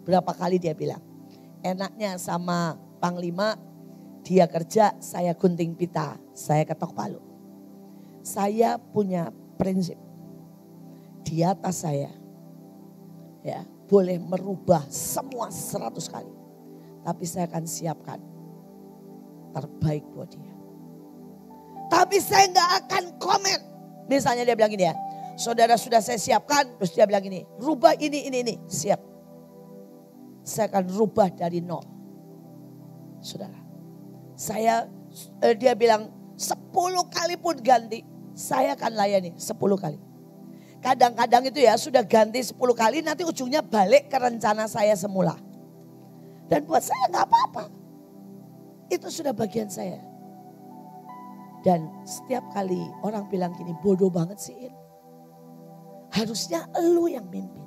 berapa kali dia bilang, enaknya sama Panglima, dia kerja, saya gunting pita, saya ketok palu. Saya punya prinsip, di atas saya ya boleh merubah semua 100 kali. Tapi saya akan siapkan terbaik buat dia. Tapi saya gak akan komen. Misalnya dia bilang gini ya, saudara sudah saya siapkan, terus dia bilang gini, rubah ini, siap. Saya akan rubah dari 0. Saudara, dia bilang 10 kali pun ganti, saya akan layani 10 kali. Kadang-kadang itu ya sudah ganti 10 kali, nanti ujungnya balik ke rencana saya semula. Dan buat saya gak apa-apa. Itu sudah bagian saya. Dan setiap kali orang bilang gini, bodoh banget sih. Harusnya elu yang mimpin.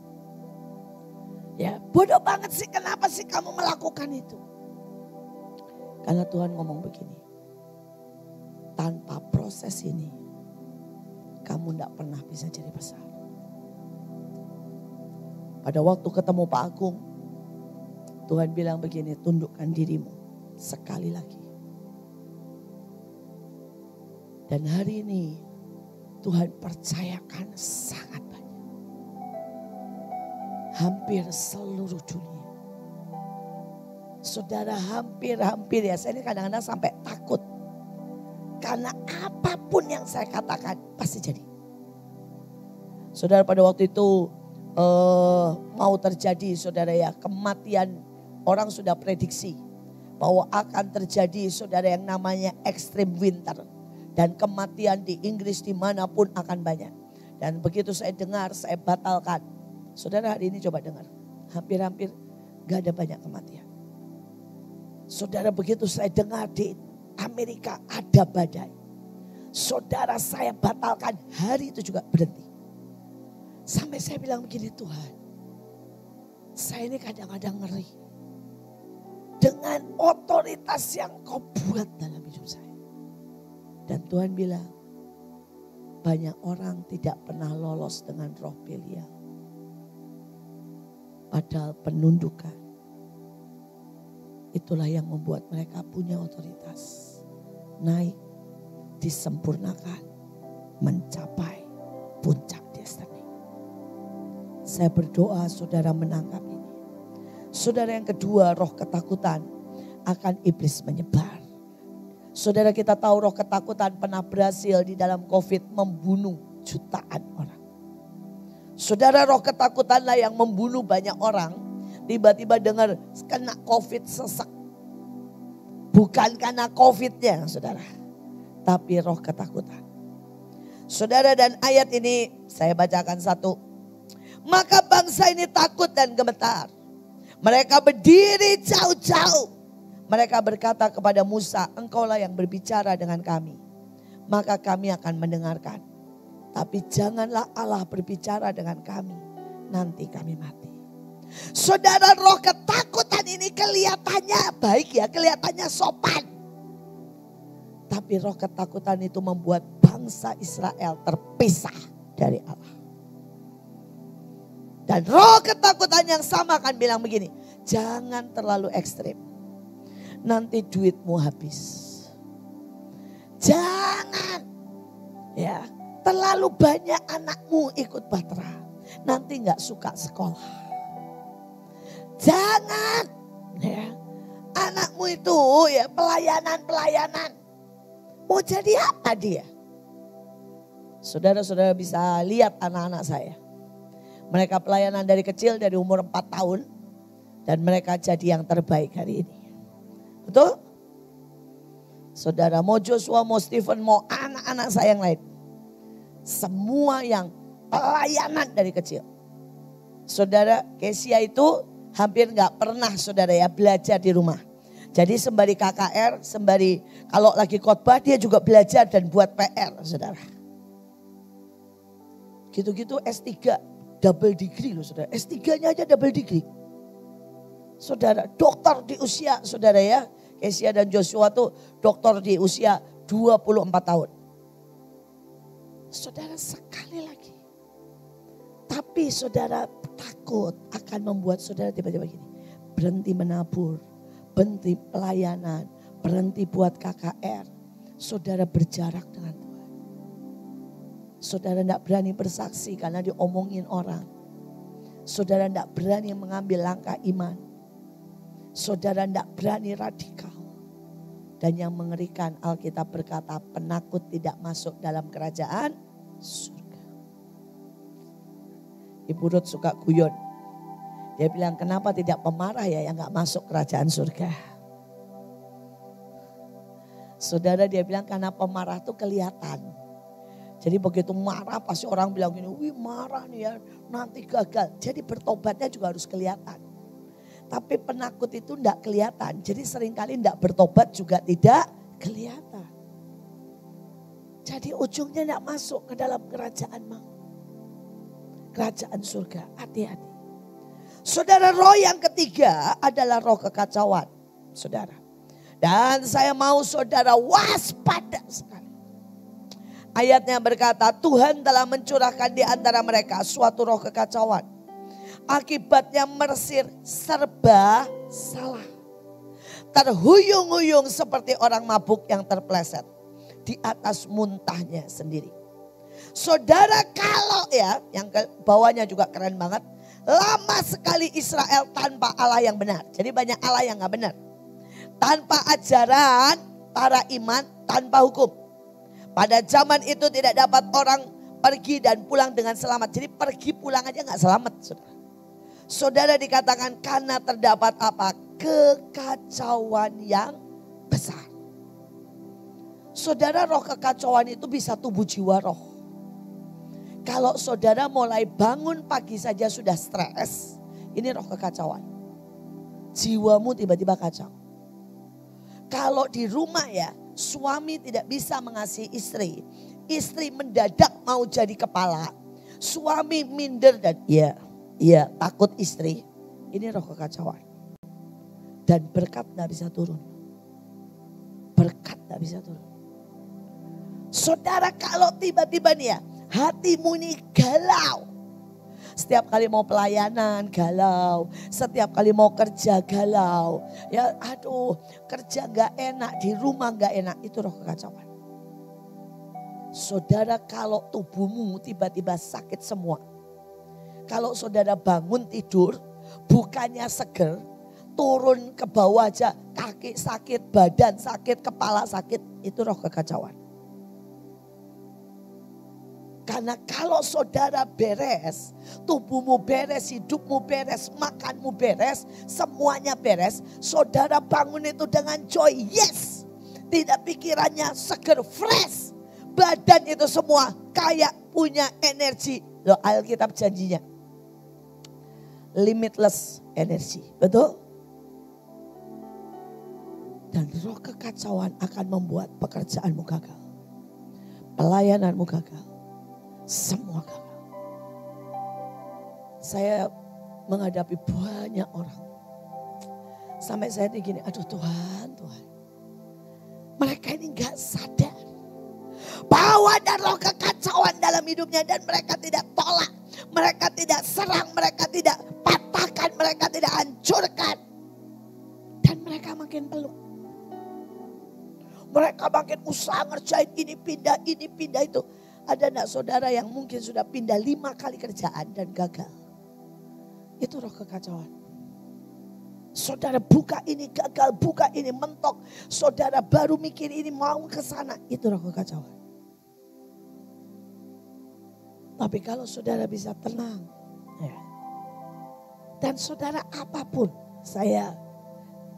Ya, bodoh banget sih, kenapa sih kamu melakukan itu? Karena Tuhan ngomong begini. Tanpa proses ini, kamu gak pernah bisa jadi besar. Pada waktu ketemu Pak Agung, Tuhan bilang begini, tundukkan dirimu sekali lagi. Dan hari ini Tuhan percayakan sangat banyak. Hampir seluruh dunia. Saudara, hampir ya, saya ini kadang-kadang sampai takut. Karena apapun yang saya katakan pasti jadi. Saudara, pada waktu itu mau terjadi saudara ya kematian. Orang sudah prediksi bahwa akan terjadi saudara yang namanya extreme winter. Dan kematian di Inggris dimanapun akan banyak. Dan begitu saya dengar, saya batalkan. Saudara hari ini coba dengar. Hampir-hampir gak ada banyak kematian. Saudara begitu saya dengar di Amerika ada badai. Saudara saya batalkan, hari itu juga berhenti. Sampai saya bilang begini, Tuhan, saya ini kadang-kadang ngeri. Dengan otoritas yang kau buat dalam hidup saya. Dan Tuhan bilang, banyak orang tidak pernah lolos dengan roh Belial. Padahal penundukan, itulah yang membuat mereka punya otoritas. Naik, disempurnakan, mencapai puncak destiny. Saya berdoa saudara menangkap ini. Saudara yang kedua, roh ketakutan akan iblis menyebar. Saudara kita tahu roh ketakutan pernah berhasil di dalam COVID membunuh jutaan orang. Saudara roh ketakutanlah yang membunuh banyak orang. Tiba-tiba dengar kena COVID sesak. Bukan karena COVID-nya saudara. Tapi roh ketakutan. Saudara dan ayat ini saya bacakan satu. Maka bangsa ini takut dan gemetar. Mereka berdiri jauh-jauh. Mereka berkata kepada Musa, engkaulah yang berbicara dengan kami. Maka kami akan mendengarkan. Tapi janganlah Allah berbicara dengan kami. Nanti kami mati. Saudara roh ketakutan ini kelihatannya baik ya, kelihatannya sopan. Tapi roh ketakutan itu membuat bangsa Israel terpisah dari Allah. Dan roh ketakutan yang sama akan bilang begini, jangan terlalu ekstrim. Nanti duitmu habis. Jangan ya terlalu banyak anakmu ikut Batra. Nanti gak suka sekolah. Jangan ya anakmu itu ya pelayanan. Mau jadi apa dia? Saudara-saudara bisa lihat anak-anak saya. Mereka pelayanan dari kecil, dari umur 4 tahun. Dan mereka jadi yang terbaik hari ini. Betul? Saudara mau Joshua, mau Stephen, mau anak-anak saya yang lain. Semua yang pelayanan dari kecil. Saudara Kesia itu hampir gak pernah saudara ya belajar di rumah. Jadi sembari KKR, sembari kalau lagi khotbah dia juga belajar dan buat PR saudara. Gitu-gitu S3 double degree loh saudara. S3-nya aja double degree. Saudara dokter di usia saudara ya. Kesia dan Joshua tuh dokter di usia 24 tahun. Saudara sekali lagi. Tapi saudara takut akan membuat saudara tiba-tiba gini. Berhenti menabur. Berhenti pelayanan. Berhenti buat KKR. Saudara berjarak dengan Tuhan. Saudara tidak berani bersaksi karena diomongin orang. Saudara tidak berani mengambil langkah iman. Saudara tidak berani radikal. Dan yang mengerikan Alkitab berkata penakut tidak masuk dalam kerajaan surga. Ibu Ruth suka guyon. Dia bilang kenapa tidak pemarah ya yang gak masuk kerajaan surga. Saudara dia bilang karena pemarah tuh kelihatan. Jadi begitu marah pasti orang bilang gini, wih marah nih ya nanti gagal. Jadi bertobatnya juga harus kelihatan. Tapi penakut itu tidak kelihatan. Jadi seringkali tidak bertobat juga tidak kelihatan. Jadi ujungnya tidak masuk ke dalam kerajaan maut. Kerajaan surga, hati-hati. Saudara roh yang ketiga adalah roh kekacauan. Saudara. Dan saya mau saudara waspada sekali. Ayatnya berkata Tuhan telah mencurahkan di antara mereka suatu roh kekacauan. Akibatnya Mesir serba salah. Terhuyung-huyung seperti orang mabuk yang terpleset. Di atas muntahnya sendiri. Saudara kalau ya, yang ke bawahnya juga keren banget. Lama sekali Israel tanpa Allah yang benar. Jadi banyak Allah yang gak benar. Tanpa ajaran para iman, tanpa hukum. Pada zaman itu tidak dapat orang pergi dan pulang dengan selamat. Jadi pergi pulang aja gak selamat saudara. Saudara dikatakan karena terdapat apa? Kekacauan yang besar. Saudara, roh kekacauan itu bisa tubuh jiwa roh. Kalau saudara mulai bangun pagi saja sudah stres, ini roh kekacauan. Jiwamu tiba-tiba kacau. Kalau di rumah ya, suami tidak bisa mengasihi istri. Istri mendadak mau jadi kepala. Suami minder dan iya takut istri. Ini roh kekacauan. Dan berkat tidak bisa turun. Berkat tidak bisa turun. Saudara, kalau tiba-tiba nih ya, hatimu ini galau. Setiap kali mau pelayanan galau, setiap kali mau kerja galau. Ya aduh, kerja gak enak, di rumah gak enak, itu roh kekacauan. Saudara, kalau tubuhmu tiba-tiba sakit semua. Kalau saudara bangun tidur, bukannya seger, turun ke bawah aja, kaki sakit, badan sakit, kepala sakit, itu roh kekacauan. Karena kalau saudara beres, tubuhmu beres, hidupmu beres, makanmu beres, semuanya beres. Saudara bangun itu dengan joy, yes. Tidak pikirannya seger, fresh. Badan itu semua kayak punya energi. Loh, Alkitab janjinya. Limitless energi, betul? Dan roh kekacauan akan membuat pekerjaanmu gagal. Pelayananmu gagal. Semua gagal. Saya menghadapi banyak orang. Sampai saya begini, aduh Tuhan. Mereka ini gak sadar bahwa ada roh kekacauan dalam hidupnya. Dan mereka tidak tolak. Mereka tidak serang. Mereka tidak patahkan. Mereka tidak hancurkan. Dan mereka makin peluk. Mereka makin usaha ngerjain ini pindah itu. Ada enggak saudara yang mungkin sudah pindah 5 kali kerjaan dan gagal? Itu roh kekacauan. Saudara buka ini gagal, buka ini mentok. Saudara baru mikir ini mau ke sana. Itu roh kekacauan. Tapi kalau saudara bisa tenang. Ya. Dan saudara apapun.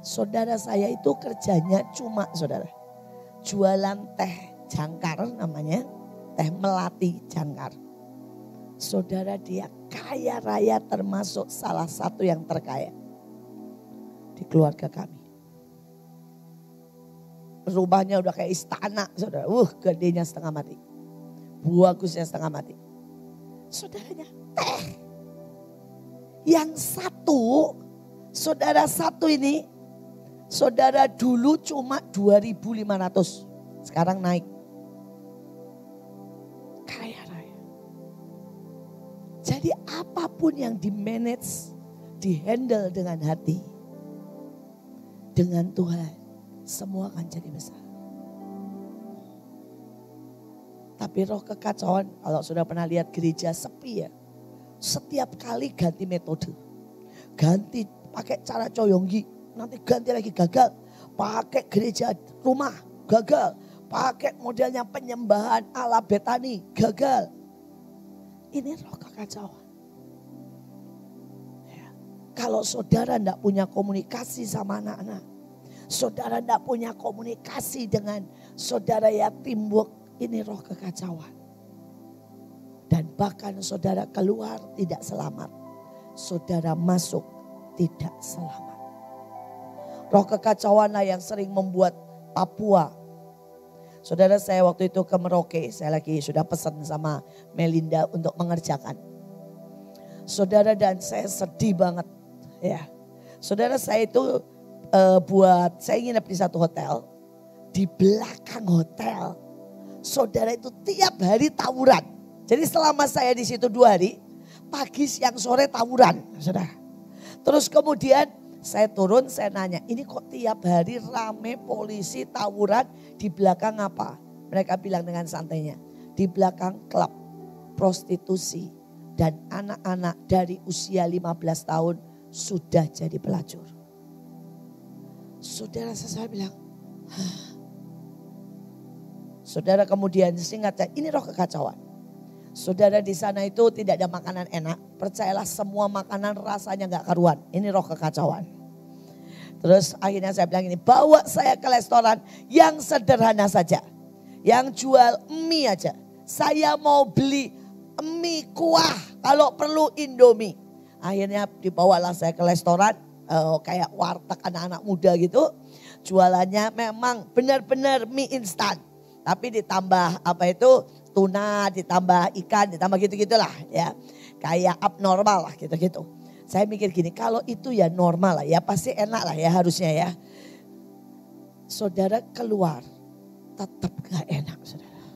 Saudara saya itu kerjanya cuma saudara. Jualan teh jangkar namanya. Teh melati jangkar. Saudara, dia kaya raya, termasuk salah satu yang terkaya di keluarga kami. Rumahnya udah kayak istana saudara. Gedenya setengah mati. Bagusnya setengah mati. Saudaranya teh. Yang saudara satu ini, saudara dulu cuma 2.500. Sekarang naik. Jadi apapun yang di-manage, di-handle dengan hati, dengan Tuhan, semua akan jadi besar. Tapi roh kekacauan, kalau sudah pernah lihat gereja sepi ya, setiap kali ganti metode. Ganti pakai cara coyonggi, nanti ganti lagi gagal. Pakai gereja rumah, gagal. Pakai modelnya penyembahan ala Betani, gagal. Ini roh kekacauan. Ya. Kalau saudara tidak punya komunikasi sama anak-anak. Saudara tidak punya komunikasi dengan saudara ya teamwork. Ini roh kekacauan. Dan bahkan saudara keluar tidak selamat. Saudara masuk tidak selamat. Roh kekacauanlah yang sering membuat Papua. Saudara, saya waktu itu ke Merauke, saya lagi sudah pesan sama Melinda untuk mengerjakan. Saudara, dan saya sedih banget ya. Saudara, saya itu saya nginep di satu hotel. Di belakang hotel, saudara itu tiap hari tawuran. Jadi selama saya di situ 2 hari, pagi, siang, sore tawuran, saudara. Terus kemudian saya turun, saya nanya, ini kok tiap hari rame polisi tawuran, di belakang apa? Mereka bilang dengan santainya, di belakang klub prostitusi dan anak-anak dari usia 15 tahun sudah jadi pelacur. Saudara, saya bilang, hah? Saudara, kemudian singkat saya, ini roh kekacauan. Saudara, di sana itu tidak ada makanan enak. Percayalah, semua makanan rasanya gak karuan. Ini roh kekacauan. Terus akhirnya saya bilang ini, bawa saya ke restoran yang sederhana saja. yang jual mie aja. Saya mau beli mie kuah, kalau perlu Indomie. Akhirnya dibawalah saya ke restoran, kayak warteg anak-anak muda gitu. Jualannya memang benar-benar mie instan. Tapi ditambah tuna, ditambah ikan, ditambah gitu-gitulah ya. Kayak abnormal lah gitu-gitu. Saya mikir gini, kalau itu ya normal lah ya, pasti enak lah ya harusnya ya. Saudara keluar, tetap gak enak saudara.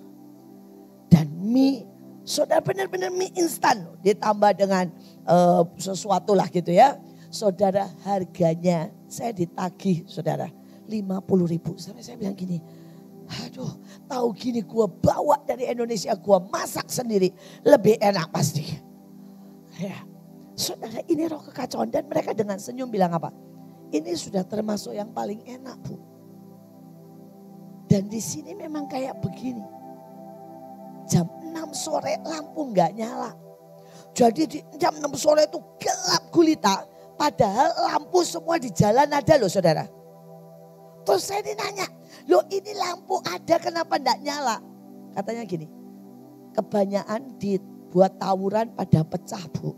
Dan mie, saudara benar-benar mie instan ditambah dengan sesuatu lah gitu ya. Saudara harganya saya ditagih saudara 50.000. Sampai saya bilang gini, aduh tahu gini gua bawa dari Indonesia, gua masak sendiri. Lebih enak pasti. Ya, saudara ini roh kekacauan. Dan mereka dengan senyum bilang apa? Ini sudah termasuk yang paling enak Bu. Dan di sini memang kayak begini. Jam 6 sore lampu nggak nyala. Jadi di jam 6 sore itu gelap gulita. Padahal lampu semua di jalan ada loh saudara. Terus saya dinanya, loh ini lampu ada kenapa enggak nyala? Katanya gini, kebanyakan dibuat tawuran pada pecah Bu.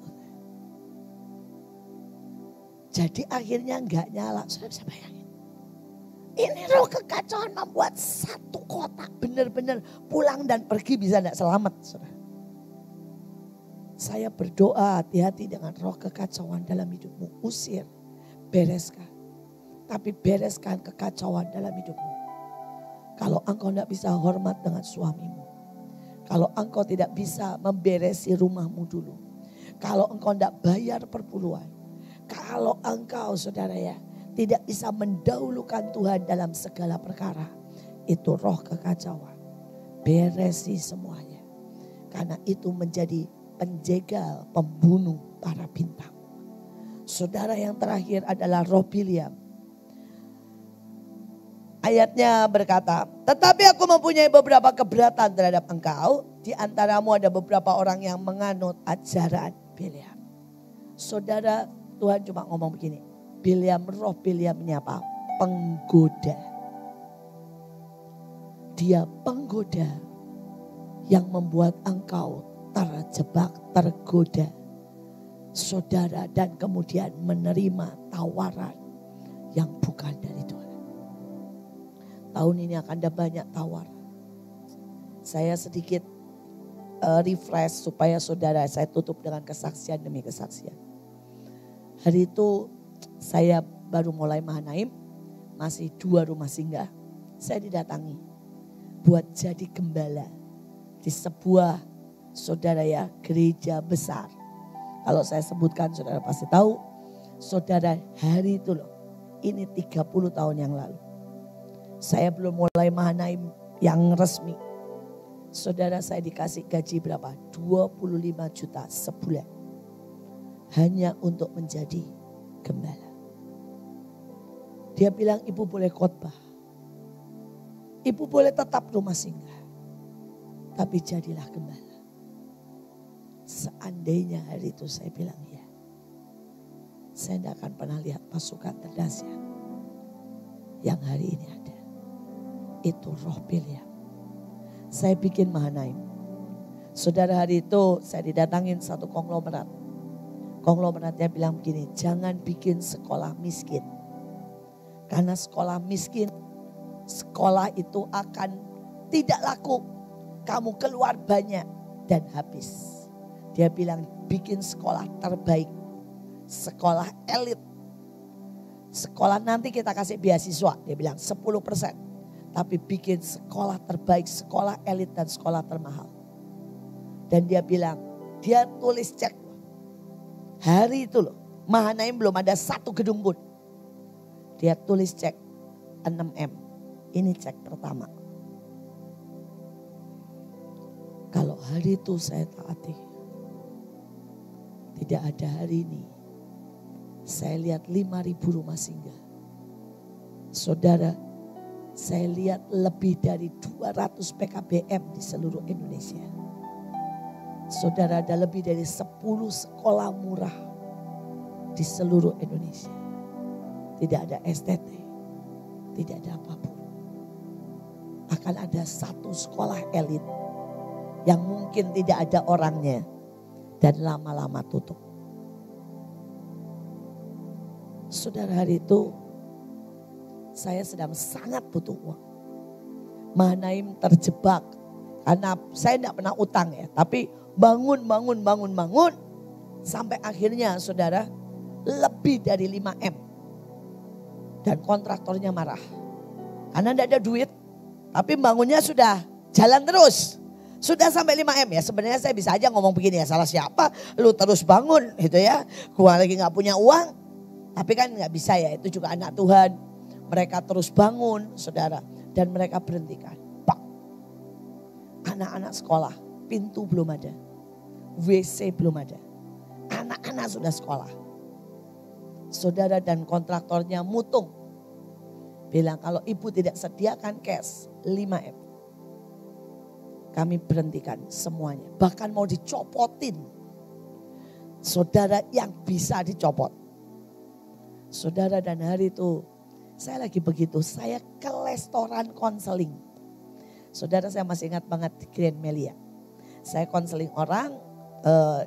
Jadi akhirnya enggak nyala. Saudara bisa bayangin. Ini roh kekacauan membuat satu kota benar-benar pulang dan pergi bisa enggak selamat. Saudara. Saya berdoa hati-hati dengan roh kekacauan dalam hidupmu. Usir, bereskan. Tapi bereskan kekacauan dalam hidupmu. Kalau engkau tidak bisa hormat dengan suamimu. Kalau engkau tidak bisa memberesi rumahmu dulu. Kalau engkau tidak bayar perpuluhan. Kalau engkau saudara ya tidak bisa mendahulukan Tuhan dalam segala perkara. Itu roh kekacauan. Beresi semuanya. Karena itu menjadi penjegal, pembunuh para bintang. Saudara yang terakhir adalah roh Biliam. Ayatnya berkata, tetapi aku mempunyai beberapa keberatan terhadap engkau. Di antaramu ada beberapa orang yang menganut ajaran Biliam. Saudara, Tuhan cuma ngomong begini. Biliam, roh Biliam ini apa? Penggoda. Dia penggoda yang membuat engkau terjebak, tergoda. Saudara, dan kemudian menerima tawaran yang bukan dari Tuhan. Tahun ini akan ada banyak tawaran. Saya sedikit refresh supaya saudara, saya tutup dengan kesaksian demi kesaksian. Hari itu saya baru mulai Mahanaim, masih 2 rumah singgah. Saya didatangi buat jadi gembala di sebuah saudara ya gereja besar. Kalau saya sebutkan saudara pasti tahu. Saudara, hari itu loh, ini 30 tahun yang lalu. Saya belum mulai Mahanaim yang resmi. Saudara, saya dikasih gaji berapa? 25 juta sebulan. Hanya untuk menjadi gembala. Dia bilang ibu boleh khotbah. Ibu boleh tetap rumah singgah. Tapi jadilah gembala. Seandainya hari itu saya bilang ya. Saya tidak akan pernah lihat pasukan terdahsyat yang hari ini ada. Itu roh Biliam. Saya bikin Mahanaim. Saudara, hari itu saya didatangin satu konglomerat. Konglomeratnya bilang begini, jangan bikin sekolah miskin. Karena sekolah miskin, sekolah itu akan tidak laku. Kamu keluar banyak dan habis. Dia bilang bikin sekolah terbaik. Sekolah elit. Sekolah nanti kita kasih beasiswa. Dia bilang 10%. Tapi bikin sekolah terbaik, sekolah elit dan sekolah termahal. Dan dia bilang, dia tulis cek. Hari itu loh, Mahanaim belum ada satu gedung pun. Dia tulis cek 6M. Ini cek pertama. Kalau hari itu saya taati. Tidak ada hari ini. Saya lihat 5.000 rumah singgah. Saudara, saya lihat lebih dari 200 PKBM di seluruh Indonesia. Saudara, ada lebih dari 10 sekolah murah di seluruh Indonesia. Tidak ada STT, tidak ada apapun. akan ada satu sekolah elit yang mungkin tidak ada orangnya dan lama-lama tutup. Saudara, hari itu saya sedang sangat butuh uang. Mahanaim terjebak karena saya tidak pernah utang ya, tapi bangun sampai akhirnya saudara lebih dari 5M. Dan kontraktornya marah karena tidak ada duit, tapi bangunnya sudah jalan terus. Sudah sampai 5M ya. Sebenarnya saya bisa aja ngomong begini ya, salah siapa? Lu terus bangun gitu ya. Gua lagi gak punya uang. Tapi kan gak bisa ya, itu juga anak Tuhan. Mereka terus bangun saudara. Dan mereka berhentikan. Pak. Anak-anak sekolah, pintu belum ada. WC belum ada. Anak-anak sudah sekolah. Saudara, dan kontraktornya mutung. Bilang kalau ibu tidak sediakan cash 5M. Kami berhentikan semuanya. Bahkan mau dicopotin. Saudara, yang bisa dicopot. Saudara, dan hari itu saya lagi begitu. Saya ke restoran konseling. Saudara, saya masih ingat banget di Grand Melia. Saya konseling orang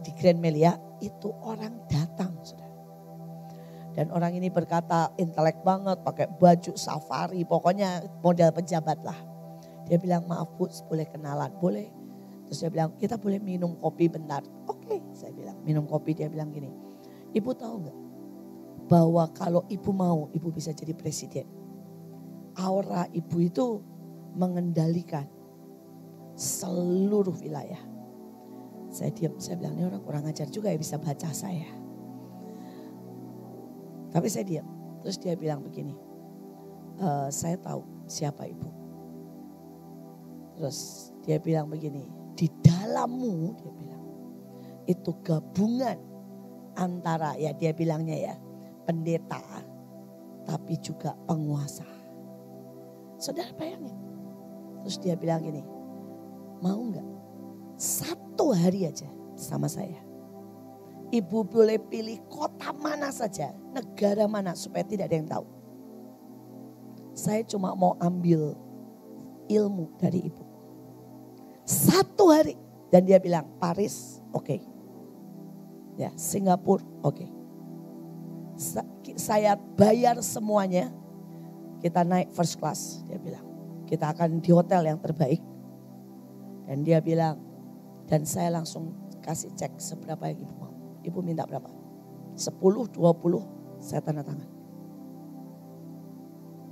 di Grand Melia. Itu orang datang saudara. Dan orang ini berkata intelek banget, pakai baju safari, pokoknya model pejabat lah. Dia bilang, maaf Bu, boleh kenalan? Boleh. Terus dia bilang, kita boleh minum kopi bentar? Oke, saya bilang minum kopi. Dia bilang gini, ibu tahu gak bahwa kalau ibu mau, ibu bisa jadi presiden. Aura ibu itu mengendalikan seluruh wilayah. Saya diam, saya bilang ini orang kurang ajar juga ya bisa baca saya. Tapi saya diam. Terus dia bilang begini, saya tahu siapa ibu. Terus dia bilang begini, di dalammu dia bilang, itu gabungan antara ya dia bilangnya ya pendeta tapi juga penguasa. Saudara bayangin. Terus dia bilang gini, mau nggak 1 hari aja sama saya. Ibu boleh pilih kota mana saja, negara mana supaya tidak ada yang tahu. Saya cuma mau ambil ilmu dari ibu. 1 hari. Dan dia bilang Paris oke. Ya, Singapura oke. Saya bayar semuanya. Kita naik first class, dia bilang. Kita akan di hotel yang terbaik. Dan dia bilang, dan saya langsung kasih cek seberapa yang ibu mau. Ibu minta berapa? 10, 20, saya tanda tangan.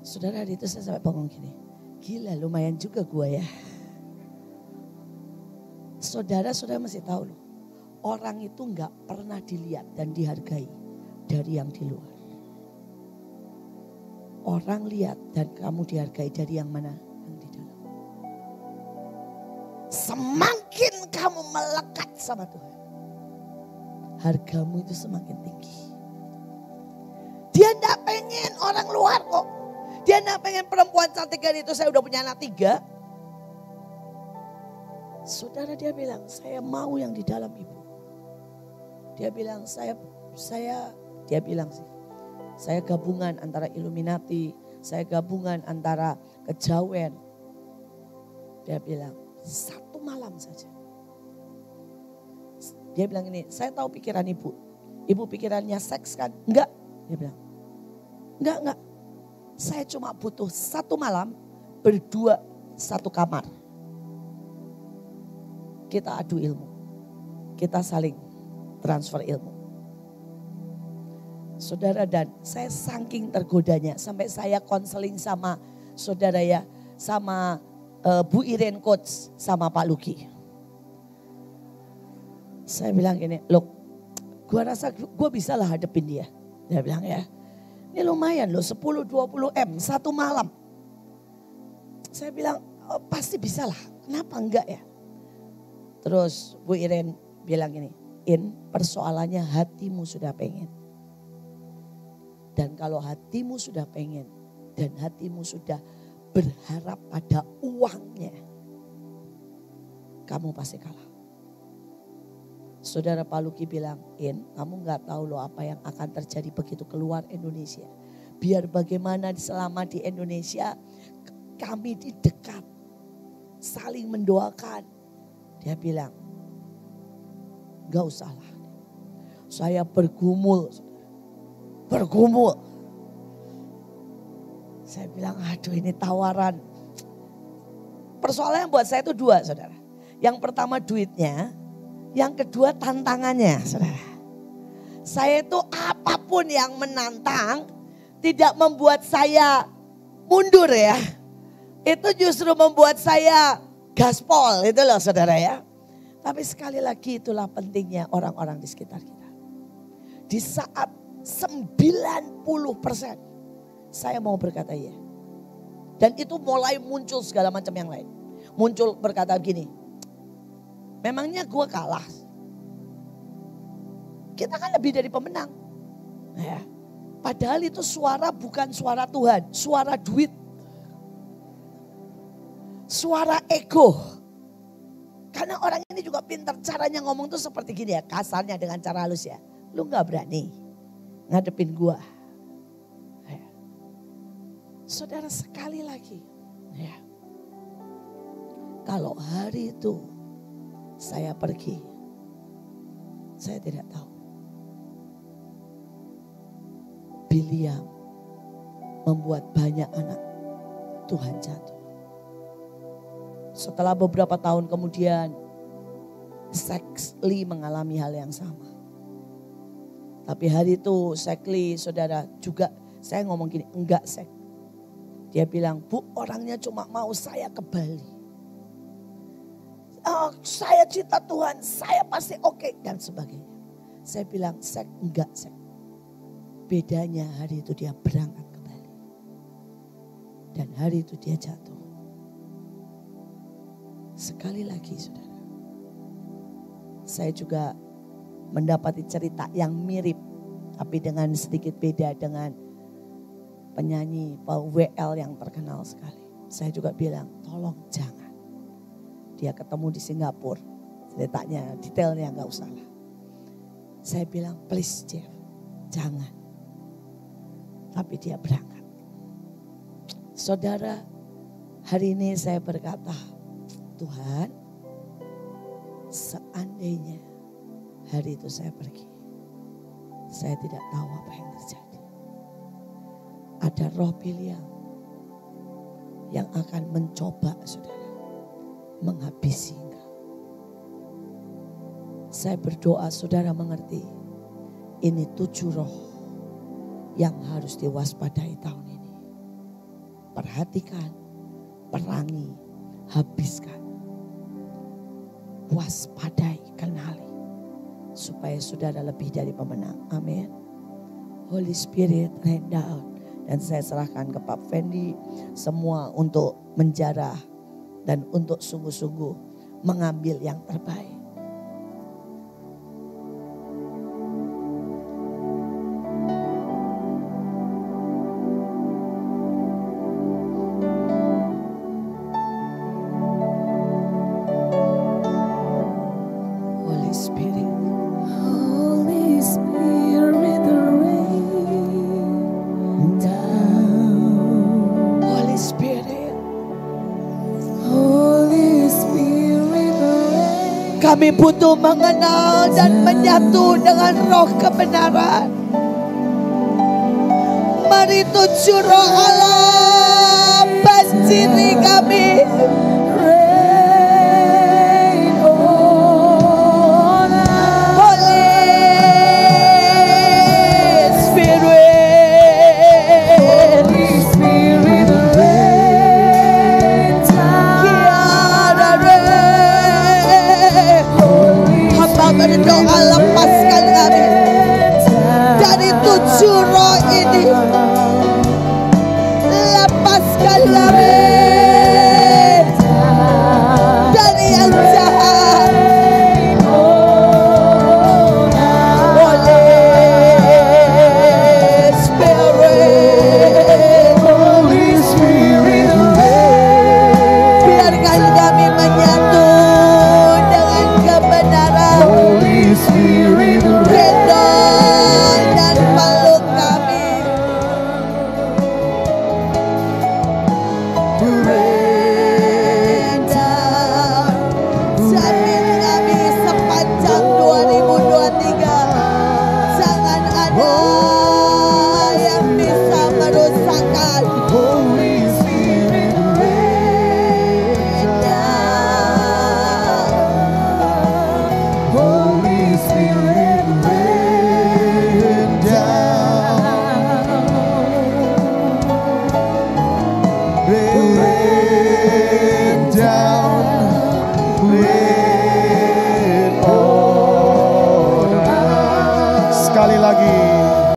Saudara, hari itu saya sampai bangun gini. Gila, lumayan juga gua ya. Saudara-saudara masih tahu loh. Orang itu gak pernah dilihat dan dihargai dari yang di luar. Orang lihat dan kamu dihargai dari yang mana? Yang di dalam. Semakin kamu melekat sama Tuhan, hargamu itu semakin tinggi. Dia gak pengen orang luar kok. Dia gak pengen perempuan cantikan itu, saya udah punya anak 3. Saudara, dia bilang, saya mau yang di dalam ibu. Dia bilang, dia bilang sih, saya gabungan antara Illuminati, saya gabungan antara kejawen. Dia bilang, 1 malam saja. Dia bilang ini, saya tahu pikiran ibu. Ibu pikirannya seks kan? Enggak. Dia bilang, enggak. Saya cuma butuh 1 malam berdua 1 kamar. Kita adu ilmu. Kita saling transfer ilmu. Saudara, dan saya saking tergodanya sampai saya konseling sama saudara ya, sama Bu Irene coach sama Pak Luki. Saya bilang gini, look, gua rasa gua bisa lah hadepin dia. Dia bilang ya, ini lumayan loh 10-20M 1 malam. Saya bilang, oh, pasti bisa lah, kenapa enggak ya. Terus Bu Irene bilang gini, persoalannya hatimu sudah pengen. Dan kalau hatimu sudah pengen dan hatimu sudah berharap pada uangnya, kamu pasti kalah. Saudara Pak Luki bilang, kamu gak tahu loh apa yang akan terjadi begitu keluar Indonesia. Biar bagaimana selama di Indonesia kami didekat saling mendoakan. Dia bilang, gak usahlah. Saya bergumul. Saya bilang, aduh ini tawaran. Persoalannya buat saya itu dua, saudara. Yang pertama duitnya, yang kedua tantangannya, saudara. Saya itu apapun yang menantang tidak membuat saya mundur ya. Itu justru membuat saya gaspol, itu loh saudara ya. Tapi sekali lagi itulah pentingnya orang-orang di sekitar kita. Di saat 90% saya mau berkata iya. Dan itu mulai muncul segala macam yang lain. Muncul berkata gini, memangnya gue kalah? Kita kan lebih dari pemenang. Ya. Padahal itu suara bukan suara Tuhan, suara duit. Suara ego. Karena orang ini juga pintar caranya ngomong tuh seperti gini ya, kasarnya dengan cara halus ya. Lu gak berani ngadepin gua. Ya. Saudara sekali lagi. Ya. Kalau hari itu saya pergi, saya tidak tahu. Biliam membuat banyak anak Tuhan jatuh. Setelah beberapa tahun kemudian, Sekli mengalami hal yang sama. Tapi hari itu Sekli saudara juga, saya ngomong gini, enggak Sek. Dia bilang, Bu orangnya cuma mau saya ke Bali. Oh, saya cinta Tuhan, saya pasti oke dan sebagainya. Saya bilang, Sek enggak Sek. Bedanya hari itu dia berangkat ke Bali. Dan hari itu dia jatuh. Sekali lagi saudara. Saya juga mendapati cerita yang mirip. Tapi dengan sedikit beda dengan penyanyi Paul WL yang terkenal sekali. Saya juga bilang tolong jangan. Dia ketemu di Singapura. Ceritanya detailnya gak usah lah. Saya bilang please Jeff jangan. Tapi dia berangkat. Saudara, hari ini saya berkata, Tuhan, seandainya hari itu saya pergi, saya tidak tahu apa yang terjadi. Ada roh Biliam yang akan mencoba saudara, menghabisi engkau. Saya berdoa saudara mengerti, ini 7 roh yang harus diwaspadai tahun ini. Perhatikan, perangi, habiskan. Waspadai, kenali. Supaya saudara lebih dari pemenang. Amin. Holy Spirit rain down. Dan saya serahkan ke Pak Fendi semua untuk menjarah. Dan untuk sungguh-sungguh mengambil yang terbaik. Kami butuh mengenal dan menyatu dengan roh kebenaran. Mari 7 roh Allah banjiri kami. Berdoa lepaskan kami dari 7 roh ini. Lepaskan kami.